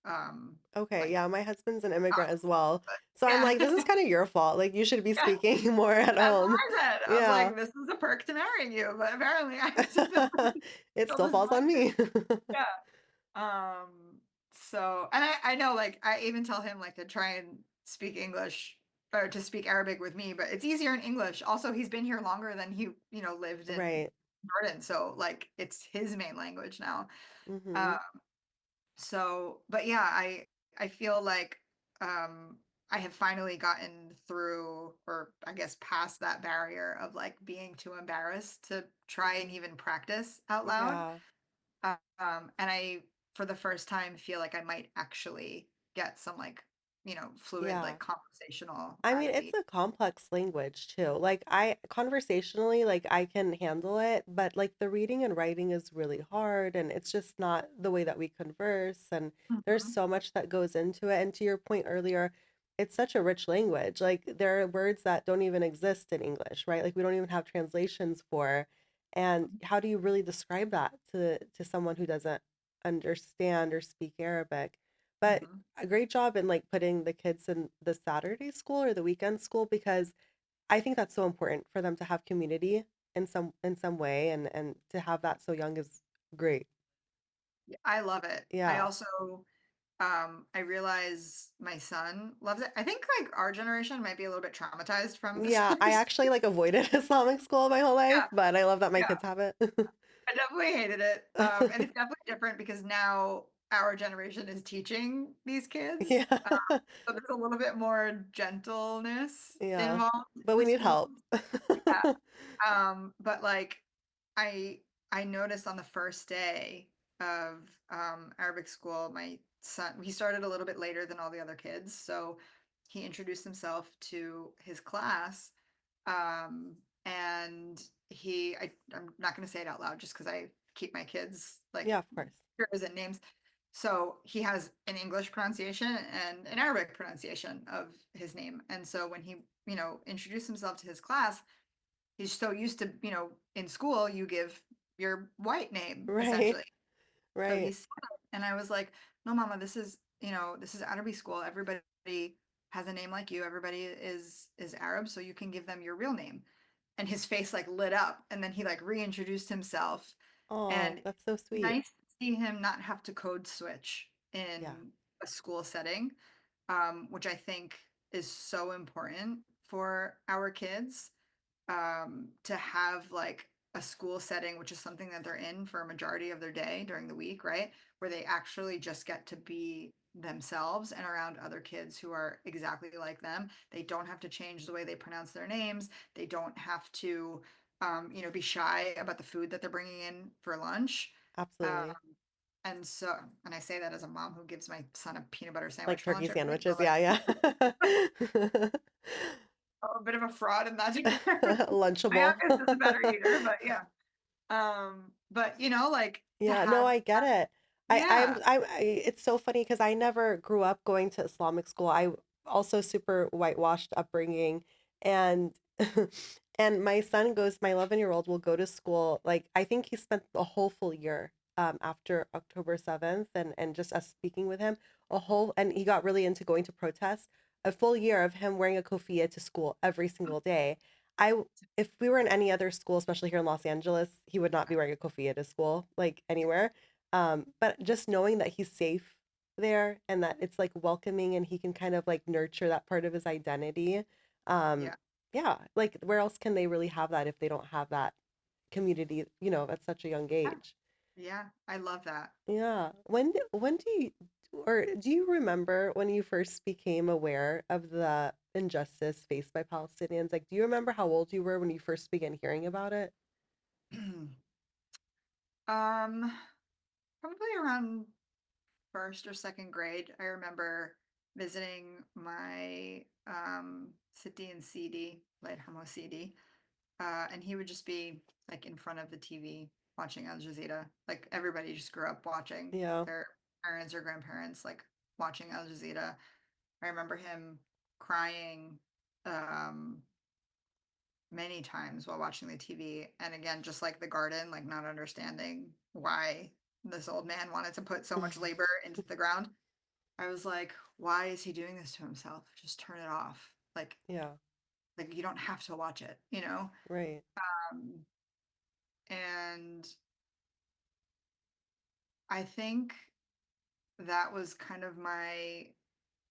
Okay, like yeah, my husband's an not immigrant as fluent, well. but So I'm yeah. like, this is kind of your fault. Like you should be Yeah, speaking more at that's what home. I said. I was Yeah. like, this is a perk to marrying you, but apparently I have to It fill still this falls on blanket. me. Yeah. So, and I know, like, I even tell him, like, to try and speak English or to speak Arabic with me, but it's easier in English. Also, he's been here longer than he, lived in Right. Jordan. So, like, it's his main language now. Mm-hmm. Uh, but yeah, I feel like, um, I have finally gotten through, or I guess past that barrier of like being too embarrassed to try and Mm-hmm. even practice out loud. Yeah. And I, for the first time, feel like I might actually get some like, fluid, Yeah. like conversational I out mean, of it's the. a complex language too. Like I conversationally, like I can handle it, but like the reading and writing is really hard and it's just not the way that we converse and there's Mhm, so much that goes into it. And to your point earlier, it's such a rich language. Like there are words that don't even exist in English, right? Like we don't even have translations for. And how do you really describe that to someone who doesn't understand or speak Arabic? But mhm. a great job in like putting the kids in the Saturday school or the weekend school because I think that's so important for them to have community in some way and to have that so young is great. Yeah, I love it. I Yeah. also, I realize my son loves it. I think like our generation might be a little bit traumatized from Yeah, I Islamic actually school. like avoided Islamic school my whole life, Yeah, but I love that my yeah. kids have it. I definitely hated it. And it's definitely different because now our generation is teaching these kids. Yeah. So there's a little bit more gentleness Yeah. involved But in we the need schools. help. Yeah. But like I I noticed on the first day of Arabic school, my son, he started a little bit later than all the other kids. So he introduced himself to his class. Um, and I'm not going to say it out loud just because I keep my kids like Yeah, of course. heroes and names. So he has an English pronunciation and an Arabic pronunciation of his name. And so when he, introduced himself to his class, he's so used to, in school, you give your white name Right. essentially. So he Right. said it, and I was like, "No, Mama, this is Arabic school. Everybody has a name like you. Everybody is Arab, so you can give them your real name." And his face like lit up, and then he like reintroduced himself, Oh, and that's so sweet. nice to see him not have to code switch Yeah, in a school setting, which I think is so important for our kids, to have like a school setting, which is something that they're in for a majority of their day during the week, right? Where they actually just get to be themselves and around other kids who are exactly like them. They don't have to change the way they pronounce their names. They don't have to, be shy about the food that they're bringing in for lunch. Um, absolutely. and I say that as a mom who gives my son a peanut butter Like sandwich for turkey lunch every day. sandwiches. So like, Yeah, yeah. a bit of a fraud in that department. My Lunchable. youngest is a better eater, but yeah. But like to Yeah, no, have, I get it. yeah, It's so funny because I never grew up going to Islamic school. I also super whitewashed upbringing, and and my son goes, my 11-year-old will go to school. Like I think he spent the whole full year after October 7th, and just us speaking with him and he got really into going to protests. A full year of him wearing a kofia to school every single day. I if we were in any other school, especially here in Los Angeles, he would not be wearing a kofia to school, like anywhere. But just knowing that he's safe there and that it's like welcoming and he can kind of like nurture that part of his identity. Um, yeah, yeah, like where else can they really have that if they don't have that community, at such a young yeah, age? yeah. I love that. Yeah. When do you or do you remember when you first became aware of the injustice faced by Palestinians? Like, do you remember how old you were when you first began hearing about it? Um, Probably around first or second grade. I remember visiting my Siti and CD, like Hamo CD, and he would just be like in front of the TV watching Al Jazeera. Like everybody just grew up watching Yeah. their parents or grandparents like watching Al Jazeera. I remember him crying um, many times while watching the TV, and again, just like the garden, like not understanding why this old man wanted to put so much labor into the ground. I was like, why is he doing this to himself? Just turn it off. Yeah. Like you don't have to watch it, you know? Right. Um, and I think that was kind of my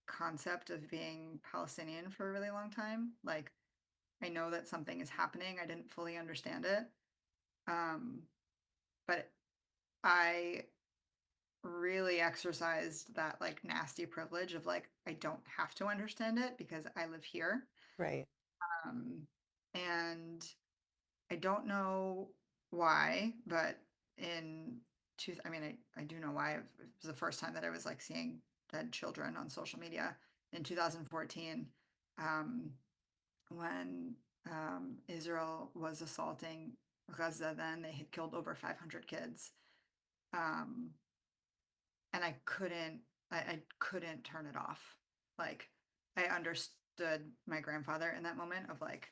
concept of being Palestinian for a really long time. Like, I know that something is happening. I didn't fully understand it. Um, but I really exercised that like nasty privilege of like, I don't have to understand it because I live here. Right. Um, and I don't know why, but I mean, I do know why. It was the first time that I was like seeing dead children on social media in 2014, um, when Israel was assaulting Gaza. Then they had killed over 500 kids, um, and I couldn't turn it off. Like I understood my grandfather in that moment of like,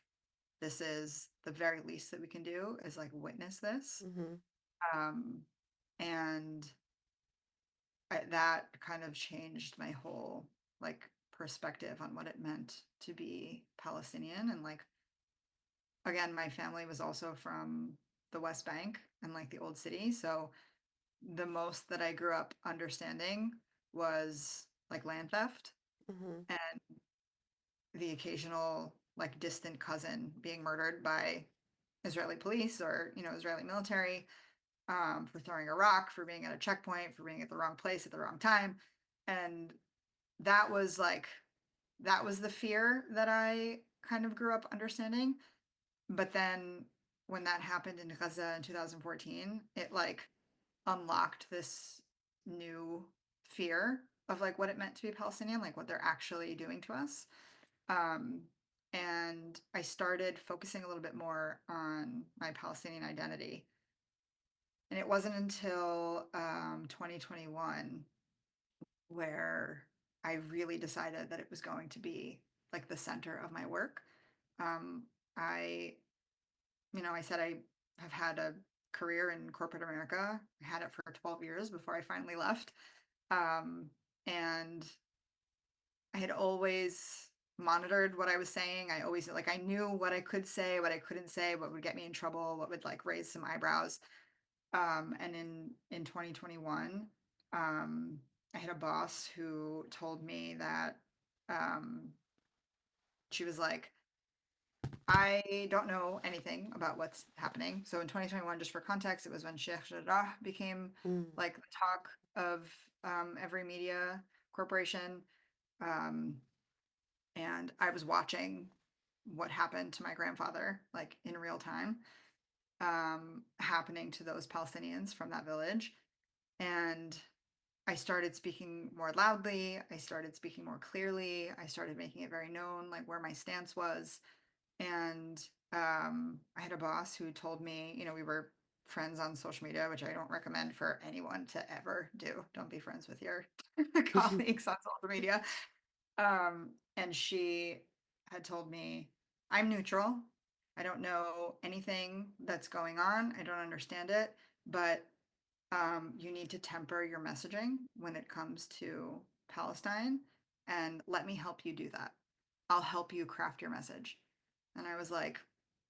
this is the very least that we can do is like witness this. Mm-hmm. Um, and that kind of changed my whole like perspective on what it meant to be Palestinian. And like, again, my family was also from the West Bank and like the old city. So the most that I grew up understanding was like land theft Mm-hmm. and the occasional like distant cousin being murdered by Israeli police or Israeli military, for throwing a rock, for being at a checkpoint, for being at the wrong place at the wrong time, and that was like that was the fear that I kind of grew up understanding. But then when that happened in Gaza in 2014, it like unlocked this new fear of like what it meant to be Palestinian, like what they're actually doing to us. Um, and I started focusing a little bit more on my Palestinian identity. And it wasn't until 2021 where I really decided that it was going to be like the center of my work. Um, I, I said I have had a career in corporate America. I had it for 12 years before I finally left. Um, and I had always monitored what I was saying. I always like I knew what I could say, what I couldn't say, what would get me in trouble, what would like raise some eyebrows. And in 2021, um, I had a boss who told me that um, she was like, I don't know anything about what's happening. So in 2021, just for context, it was when Sheikh Jarrah became Mm. like the talk of every media corporation. Um, and I was watching what happened to my grandfather, like in real time, happening to those Palestinians from that village. And I started speaking more loudly. I started speaking more clearly. I started making it very known, like where my stance was. And I had a boss who told me, we were friends on social media, which I don't recommend for anyone to ever do. Don't be friends with your colleagues on social media. And she had told me, I'm neutral. I don't know anything that's going on. I don't understand it, but you need to temper your messaging when it comes to Palestine, and let me help you do that. I'll help you craft your message. And I was like,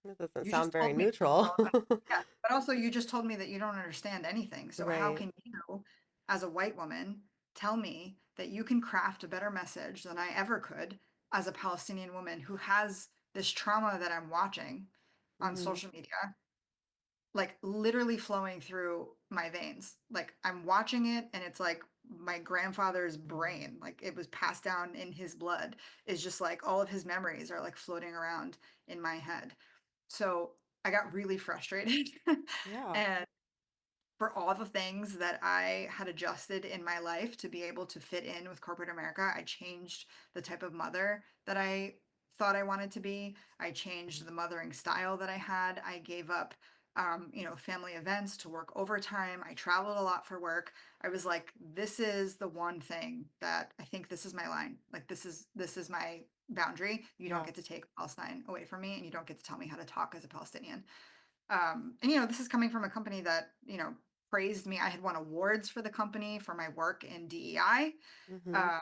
That doesn't you just sound very told me that you neutral. don't yeah, but also you just told me that you don't understand anything. So how Right. can you, as a white woman, tell me that you can craft a better message than I ever could as a Palestinian woman who has this trauma that I'm watching on Hmm. social media, like literally flowing through my veins. Like I'm watching it and it's like my grandfather's brain, like it was passed down in his blood, is just like all of his memories are like floating around in my head. So I got really frustrated. Yeah. And for all the things that I had adjusted in my life to be able to fit in with corporate America, I changed the type of mother that I thought I wanted to be. I changed the mothering style that I had. I gave up, family events to work overtime. I traveled a lot for work. I was like, this is the one thing that I think this is my line. Like this is my boundary. You don't Yeah. get to take Palestine away from me, and you don't get to tell me how to talk as a Palestinian. And this is coming from a company that, praised me. I had won awards for the company for my work in DEI. Hmm. Um,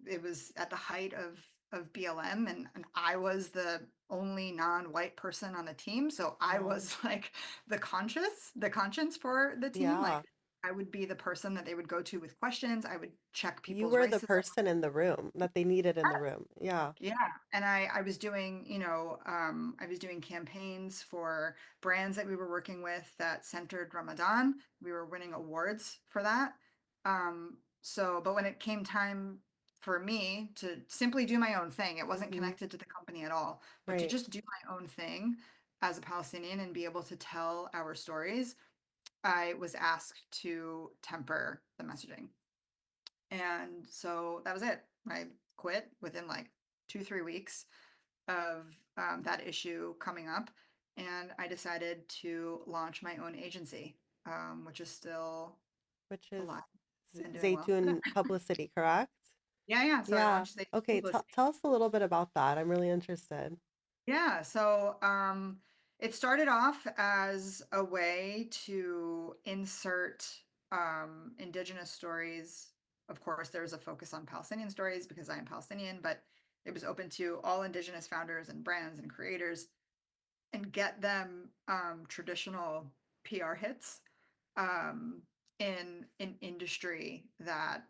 it was at the height of BLM, and I was the only non-white person on the team. So I Wow. was like the conscience for the team. Like Yeah. I would be the person that they would go to with questions. I would check You people's were the racism. person in the room that they needed in the room. Yeah. Yeah, and I was doing, I was doing campaigns for brands that we were working with that centered Ramadan. We were winning awards for that. But when it came time for me to simply do my own thing, it wasn't Hmm. connected to the company at all, but to Right. just do my own thing as a Palestinian and be able to tell our stories, I was asked to temper the messaging. And so that was it. I quit within like 2, 3 weeks of that issue coming up. And I decided to launch my own agency, which is still Which is alive and doing well. ZAYTOUN Publicity, correct? Yeah, yeah. So I Yeah. launched the Okay. Tell publicity. tell us a little bit about that. I'm really interested. Yeah, so it started off as a way to insert indigenous stories. Of course, there's a focus on Palestinian stories because I am Palestinian, but it was open to all indigenous founders and brands and creators and get them traditional PR hits um, in an industry that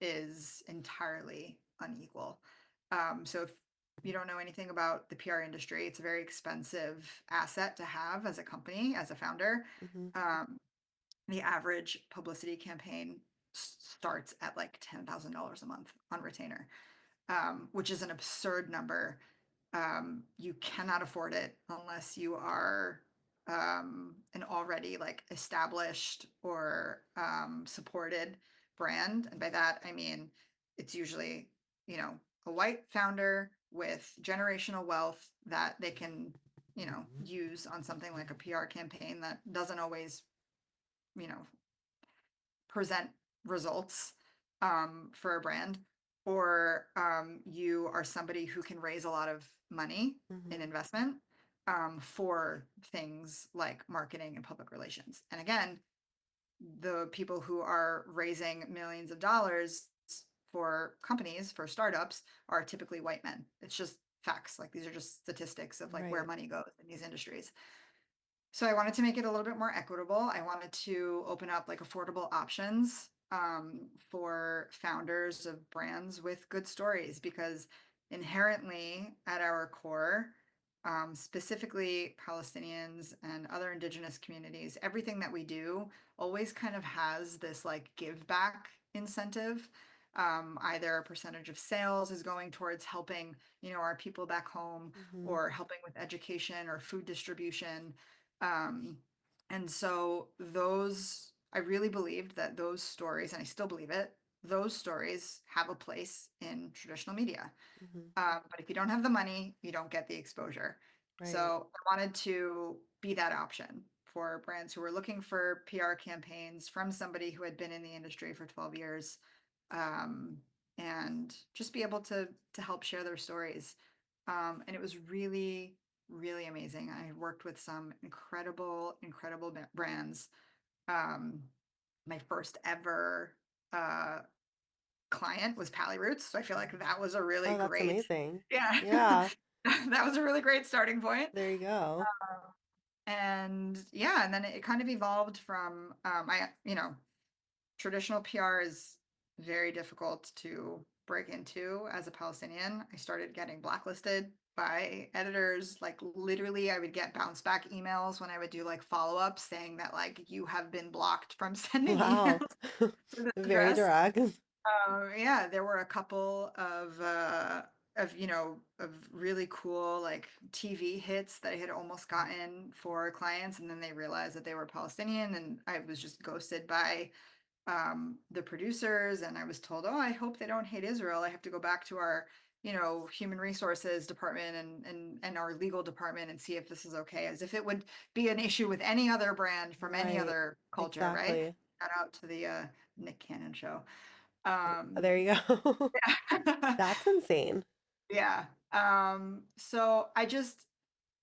is entirely unequal. So if you don't know anything about the PR industry, it's a very expensive asset to have as a company, as a founder. Hmm. Um, the average publicity campaign starts at like $10,000 a month on retainer, which is an absurd number. You cannot afford it unless you are an already like established or supported brand. And by that, I mean, it's usually, you know, a white founder with generational wealth that they can, use on something like a PR campaign that doesn't always, you know, present results for a brand, or you are somebody who can raise a lot of money in Hmm. investment for things like marketing and public relations. And again, the people who are raising millions of dollars for companies, for startups, are typically white men. It's just facts. Like these are just statistics of like where Right. money goes in these industries. So I wanted to make it a little bit more equitable. I wanted to open up like affordable options for founders of brands with good stories because inherently at our core, specifically Palestinians and other indigenous communities, everything that we do always kind of has this like give back incentive. Either a percentage of sales is going towards helping, our people back home, Hmm. or helping with education or food distribution. um, and so I really believed that those stories, and I still believe it, those stories have a place in traditional media. Hmm. But if you don't have the money, you don't get the exposure. Right. So I wanted to be that option for brands who were looking for PR campaigns from somebody who had been in the industry for 12 years, um, and just be able to help share their stories. And it was really, really amazing. I worked with some incredible, incredible brands. Um, my first ever uh, client was Pally Roots. So I feel like that was a really Oh, that's great, amazing. yeah, Yeah, that was a really great starting point. there you go. And yeah, and then it kind of evolved from, traditional PR is very difficult to break into as a Palestinian. I started getting blacklisted by editors. Like literally, I would get bounce back emails when I would do like follow up saying that like you have been blocked from sending Wow. emails to this Very address. direct. Yeah, there were a couple of really cool like TV hits that I had almost gotten for clients, and then they realized that they were Palestinian, and I was just ghosted by the producers, and I was told, "Oh, I hope they don't hate Israel. I have to go back to our, human resources department and our legal department and see if this is okay," as if it would be an issue with any other brand from any Right. other culture, right? Exactly. Shout out to the Nick Cannon show. There you go. Yeah. That's insane. Yeah. So I just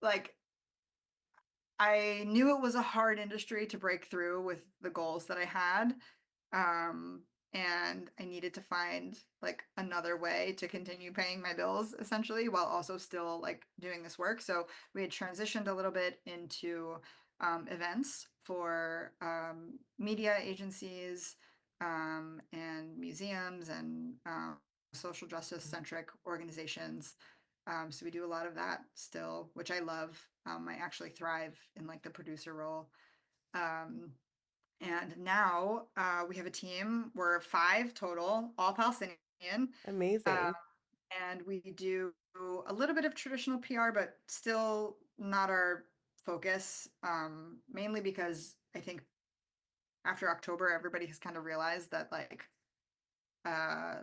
like I knew it was a hard industry to break through with the goals that I had. Um, and I needed to find like another way to continue paying my bills essentially while also still like doing this work. So we had transitioned a little bit into events for media agencies and museums and social justice centric organizations. So we do a lot of that still, which I love. I actually thrive in like the producer role. Um, and now we have a team. We're five total, all Palestinian. Uh, Amazing. and we do a little bit of traditional PR, but still not our focus, mainly because I think after October, everybody has kind of realized that like uh,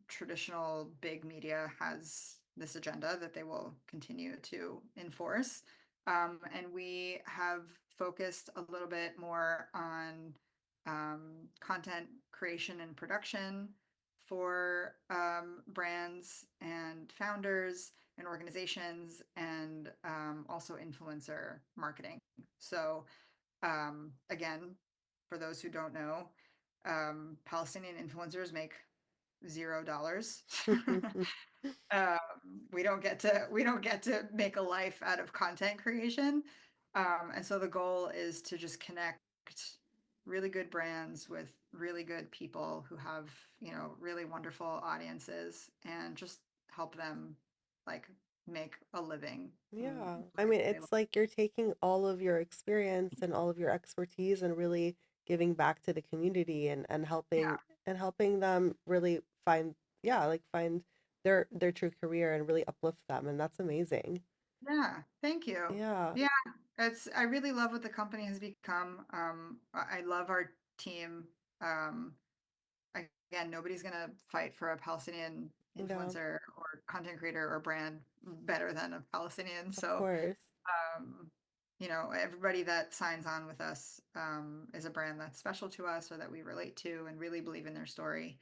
traditional big media has this agenda that they will continue to enforce. And we have focused a little bit more on content creation and production for brands and founders and organizations, and also influencer marketing. So, again, for those who don't know, Palestinian influencers make $0. um, we don't get to make a life out of content creation, and so the goal is to just connect really good brands with really good people who have really wonderful audiences, and just help them like make a living Yeah. I doing mean, what they love. it's like you're taking all of your experience and all of your expertise and really giving back to the community and Yeah, helping them really find, yeah, like find their true career and really uplift them. And that's amazing. yeah, thank you. Yeah. Yeah, I really love what the company has become. I love our team. Um, Again, nobody's gonna fight for a Palestinian Yeah. influencer or content creator or brand better than a Palestinian. Of So, course. um, everybody that signs on with us is a brand that's special to us or that we relate to and really believe in their story.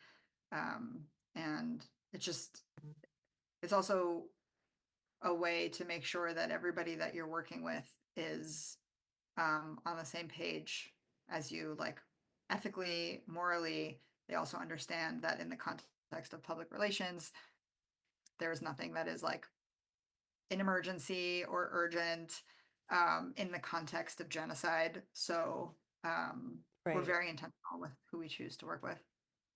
Um, and it's also a way to make sure that everybody that you're working with is on the same page as you, like ethically, morally. They also understand that in the context of public relations, there is nothing that is like an emergency or urgent in the context of genocide. So we're Right. very intentional with who we choose to work with.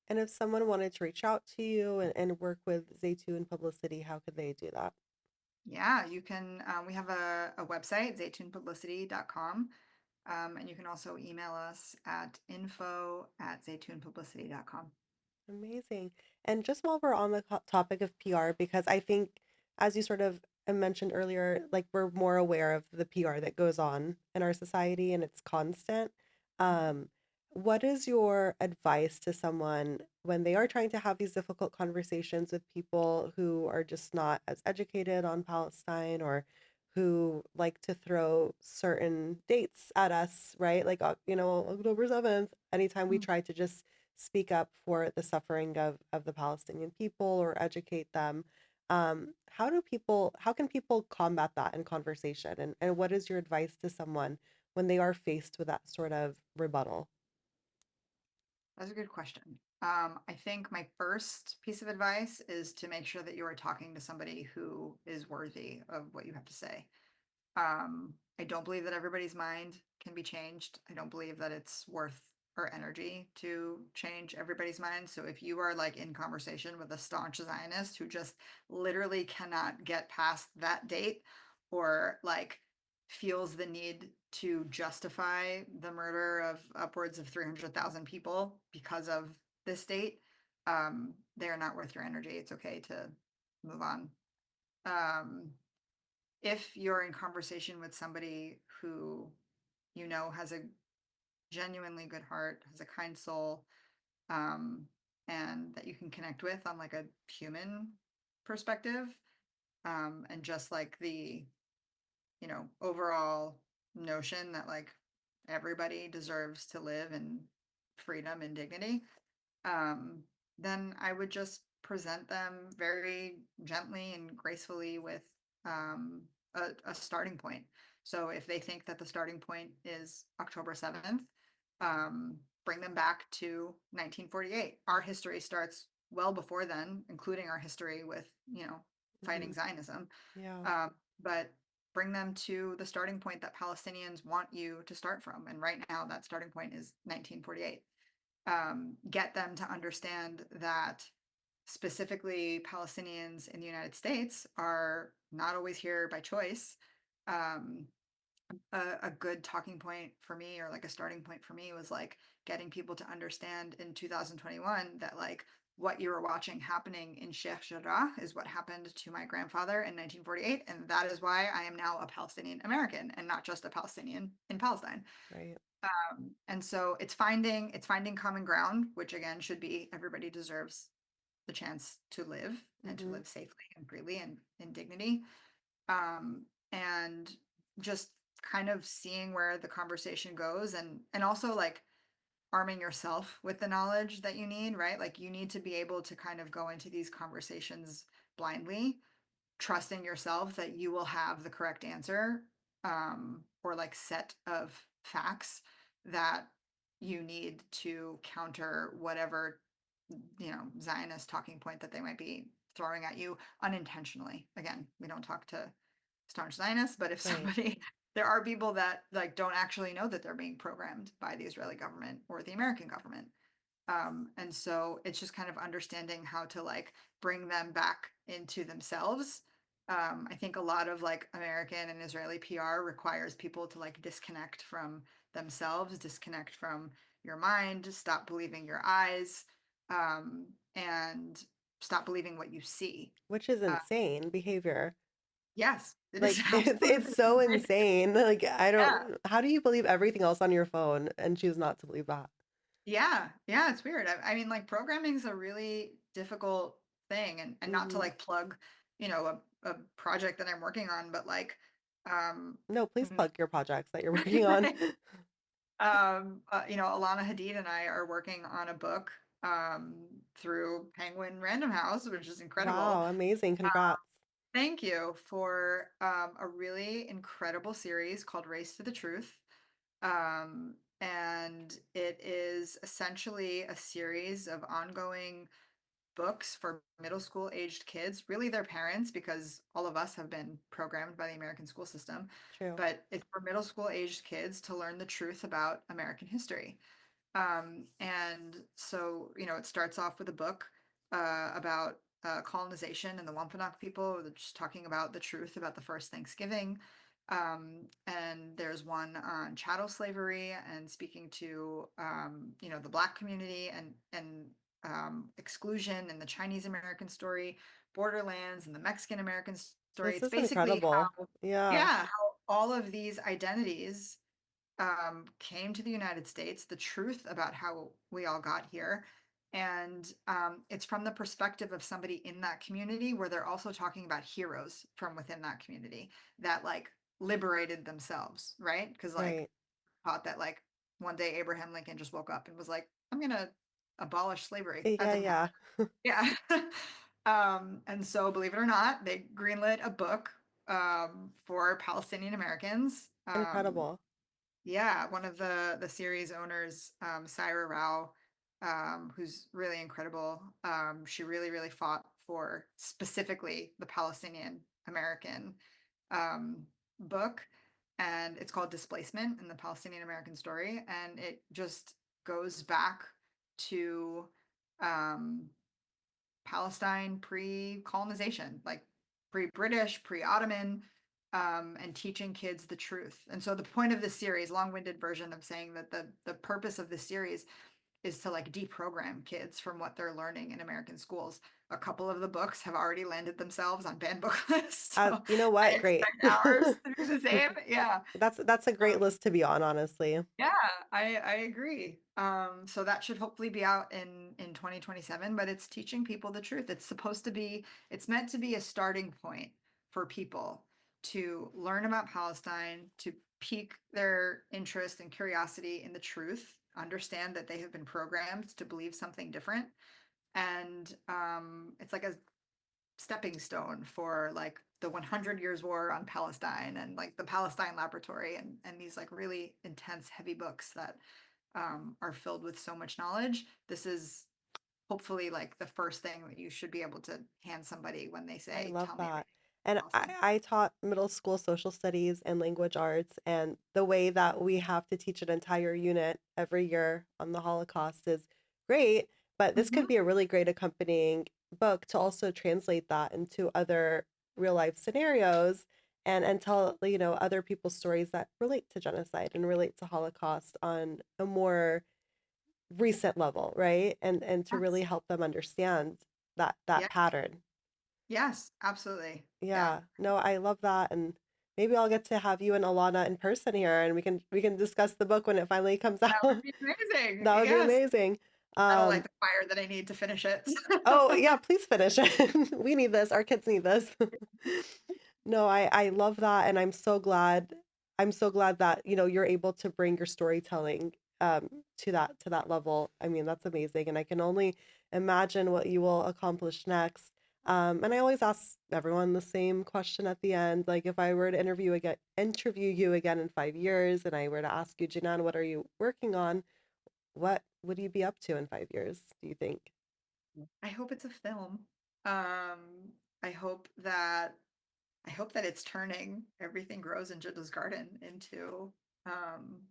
And if someone wanted to reach out to you and work with Zaytoun Publicity, how could they do that? Yeah, you can. We have a website, zaytounpublicity.com. And you can also email us at info@zaytounpublicity.com. Amazing. And just while we're on the topic of PR, because I think, as you sort of mentioned earlier, like we're more aware of the PR that goes on in our society and it's constant. Um, What is your advice to someone when they are trying to have these difficult conversations with people who are just not as educated on Palestine or who like to throw certain dates at us, right? Like, October 7th, anytime we Mm. try to just speak up for the suffering of the Palestinian people or educate them. How can people combat that in conversation? And what is your advice to someone when they are faced with that sort of rebuttal? That's a good question. I think my first piece of advice is to make sure that you are talking to somebody who is worthy of what you have to say. I don't believe that everybody's mind can be changed. I don't believe that it's worth our energy to change everybody's mind. So if you are like in conversation with a staunch Zionist who just literally cannot get past that date or like feels the need to justify the murder of upwards of 300,000 people because of this date, they are not worth your energy. It's okay to move on. Um, if you're in conversation with somebody who you know has a genuinely good heart, has a kind soul, um, and that you can connect with on like a human perspective, and just like the overall notion that like everybody deserves to live in freedom and dignity, um, then I would just present them very gently and gracefully with a starting point. So if they think that the starting point is October 7th, bring them back to 1948. Our history starts well before then, including our history with, fighting Mhm. Zionism. Yeah. But bring them to the starting point that Palestinians want you to start from. And right now, that starting point is 1948. Get them to understand that specifically Palestinians in the United States are not always here by choice. Um, a good talking point for me, or like a starting point for me, was like getting people to understand in 2021 that like what you were watching happening in Sheikh Jarrah is what happened to my grandfather in 1948, and that is why I am now a Palestinian American and not just a Palestinian in Palestine. Right. And so it's finding common ground, which again should be everybody deserves the chance to live and to Mhm. live safely and freely and in dignity. And just kind of seeing where the conversation goes, and also like arming yourself with the knowledge that you need, right? Like you need to be able to kind of go into these conversations blindly, trusting yourself that you will have the correct answer, or like set of facts that you need to counter whatever Zionist talking point that they might be throwing at you unintentionally. Again, we don't talk to staunch Zionists, but if Right. somebody there are people that like don't actually know that they're being programmed by the Israeli government or the American government. And so it's just kind of understanding how to like bring them back into themselves. I think a lot of like American and Israeli PR requires people to like disconnect from themselves, disconnect from your mind, stop believing your eyes, and stop believing what you see. Which is Uh, insane behavior. yes, it is Like it's absolutely so insane. insane. Like I Yeah. don't how do you believe everything else on your phone and choose not to believe that? Yeah, yeah, it's weird. I mean, like programming is a really difficult thing, and not to Mhm. like plug, a project that I'm working on, but like, um, No, please mm, plug your projects that you're working on. Alana Hadid and I are working on a book, through Penguin Random House, which is incredible. Wow, amazing. Congrats. Thank you for a really incredible series called Race to the Truth. And it is essentially a series of ongoing books for middle school aged kids, really their parents, because all of us have been programmed by the American school system. True. But it's for middle school aged kids to learn the truth about American history. And so, it starts off with a book about colonization and the Wampanoag people, just talking about the truth about the first Thanksgiving. And there's one on chattel slavery and speaking to, the Black community and exclusion and the Chinese American story, borderlands and the Mexican American story. This It's is basically incredible. how, Yeah. yeah, how all of these identities came to the United States, the truth about how we all got here. And it's from the perspective of somebody in that community where they're also talking about heroes from within that community that like liberated themselves, right? Because like Right. thought that like one day Abraham Lincoln just woke up and was like, I'm gonna abolish slavery. That Yeah, didn't happen. yeah. Yeah. And so believe it or not, they greenlit a book for Palestinian Americans. Incredible. Yeah, one of the series owners, Syra Rao, who's really incredible. She really fought for specifically the Palestinian American um, book, and it's called Displacement in the Palestinian American Story, and it just goes back to um, Palestine pre-colonization, like pre-British, pre-Ottoman, and teaching kids the truth. And so the point of this series, long-winded version of saying that the purpose of this series is to like deprogram kids from what they're learning in American schools. A couple of the books have already landed themselves on banned book lists, so You know I what? Great. expect ours to do the same. Yeah. That's a great list to be on, honestly. Yeah, I agree. So that should hopefully be out in 2027, but it's teaching people the truth. It's meant to be a starting point for people to learn about Palestine, to pique their interest and curiosity in the truth, understand that they have been programmed to believe something different. And it's like a stepping stone for like the 100 Years War on Palestine and like the Palestine Laboratory and these like really intense, heavy books that are filled with so much knowledge. This is hopefully like the first thing that you should be able to hand somebody when they I say, love "Tell me that. everything And about Palestine." I taught middle school social studies and language arts, and the way that we have to teach an entire unit every year on the Holocaust is great, but this could Mhm. be a really great accompanying book to also translate that into other real life scenarios and tell, other people's stories that relate to genocide and relate to Holocaust on a more recent level, right? And to really Yes. help them understand that Yeah. pattern. Yes. Absolutely. Yeah. Yeah, no, I love that, and maybe I'll get to have you and Alana in person here, and we can discuss the book when it finally comes That would out. be amazing. That would be Yes. amazing. That'll light Um, the fire that I need to finish it. oh yeah, please finish it. We need this. Our kids need this. No, I love that, and I'm so glad that you're able to bring your storytelling to that level. I mean, that's amazing, and I can only imagine what you will accomplish next. And I always ask everyone the same question at the end, like if I were to interview you again in 5 years, and I were to ask you, Jenan, what are you working on? What would you be up to in 5 years, do you think? I hope it's a film. Um, I hope that I hope that it's turning Everything Grows in Jiddo's Garden into um,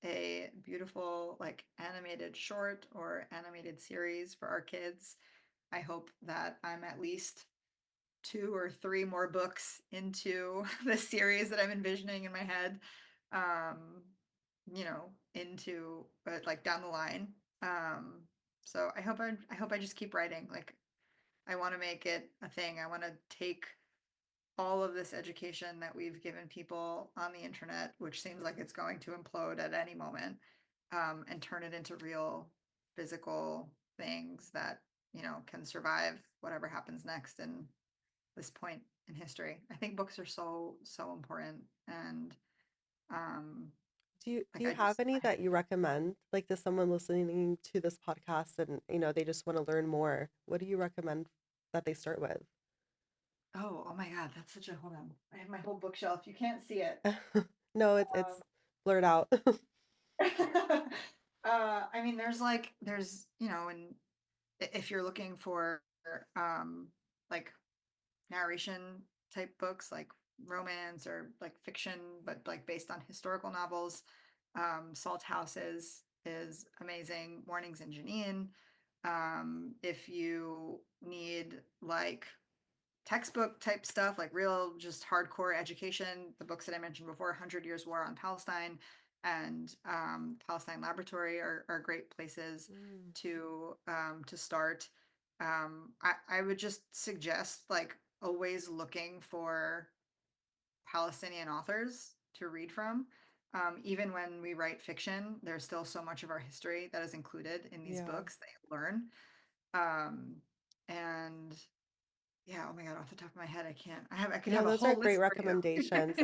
a beautiful, like animated short or animated series for our kids. I hope that I'm at least two or three more books into the series that I'm envisioning in my head. Um, into like down the line. Um, so I hope I just keep writing. Like I want to make it a thing. I want to take all of this education that we've given people on the internet, which seems like it's going to implode at any moment, and turn it into real physical things that, can survive whatever happens next in this point in history. I think books are so, so important. And um, Do like you have any that you recommend, like to someone listening to this podcast and they just want to learn more? What do you recommend that they start with? oh my God, that's such a, hold on. I have my whole bookshelf. You can't see it. No, it's blurred out. I mean, there's, and if you're looking for um like narration type books like romance or like fiction but like based on historical novels, Salt Houses is amazing. Mornings in Janine. If you need like textbook type stuff, like real just hardcore education, the books that I mentioned before, 100 Years War on Palestine and Palestine Laboratory are great places Mm. to start. I would just suggest like always looking for Palestinian authors to read from. Even when we write fiction, there's still so much of our history that is included in these Yeah. books that you learn. Um, and yeah, oh my God, off the top of my head, I could Yeah, have a those are whole great list for you. recommendations.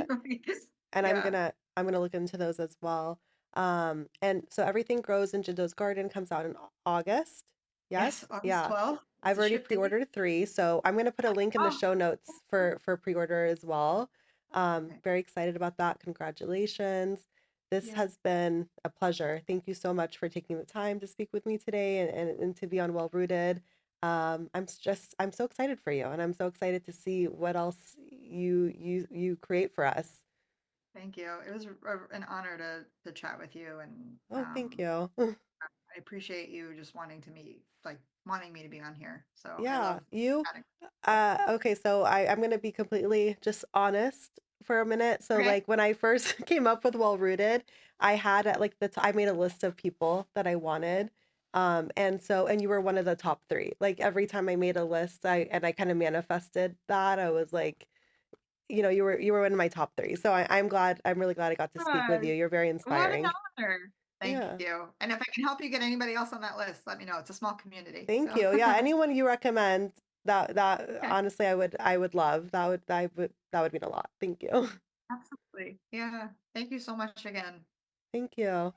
And Yeah. I'm gonna look into those as well. And so Everything Grows in Jiddo's Garden comes out in August. Yes, Yes? August Yeah. 12th. It's I've a already ship date. pre-ordered three, so I'm gonna put a link in the Oh, show notes for pre-order as well. okay. Very excited about that. Congratulations. This Yeah. has been a pleasure. Thank you so much for taking the time to speak with me today and to be on Well Rooted. I'm so excited for you, and I'm so excited to see what else you create for us. Thank you. It was an honor to chat with you, and Oh, thank you. I appreciate you just wanting to meet, like wanting me to be on here. So I Yeah, love you chatting with people. okay, so I'm gonna be completely just honest for a minute. So Okay. like when I first came up with Well Rooted, I had like I made a list of people that I wanted. And you were one of the top three. Like every time I made a list, I kind of manifested that. I was like, you were one of my top three. So I'm really glad I got to speak with Good. you. You're very What an inspiring. honor. Thank Yeah. you. And if I can help you get anybody else on that list, let me know. It's a small community. Thank So you. Yeah, anyone you recommend that okay, honestly I would love. That would mean a lot. Thank you. absolutely. Yeah. Thank you so much again. Thank you.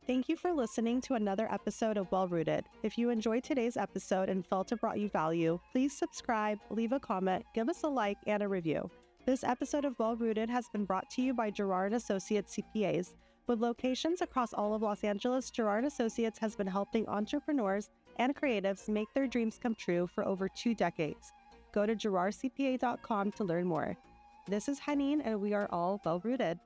Thank you for listening to another episode of Well Rooted. If you enjoyed today's episode and felt it brought you value, please subscribe, leave a comment, give us a like, and a review. This episode of Well Rooted has been brought to you by Jenan Associates CPAs. With locations across all of Los Angeles, Jenan Associates has been helping entrepreneurs and creatives make their dreams come true for over 2 decades. Go to JerardCPA.com to learn more. This is Haneen, and we are all well rooted.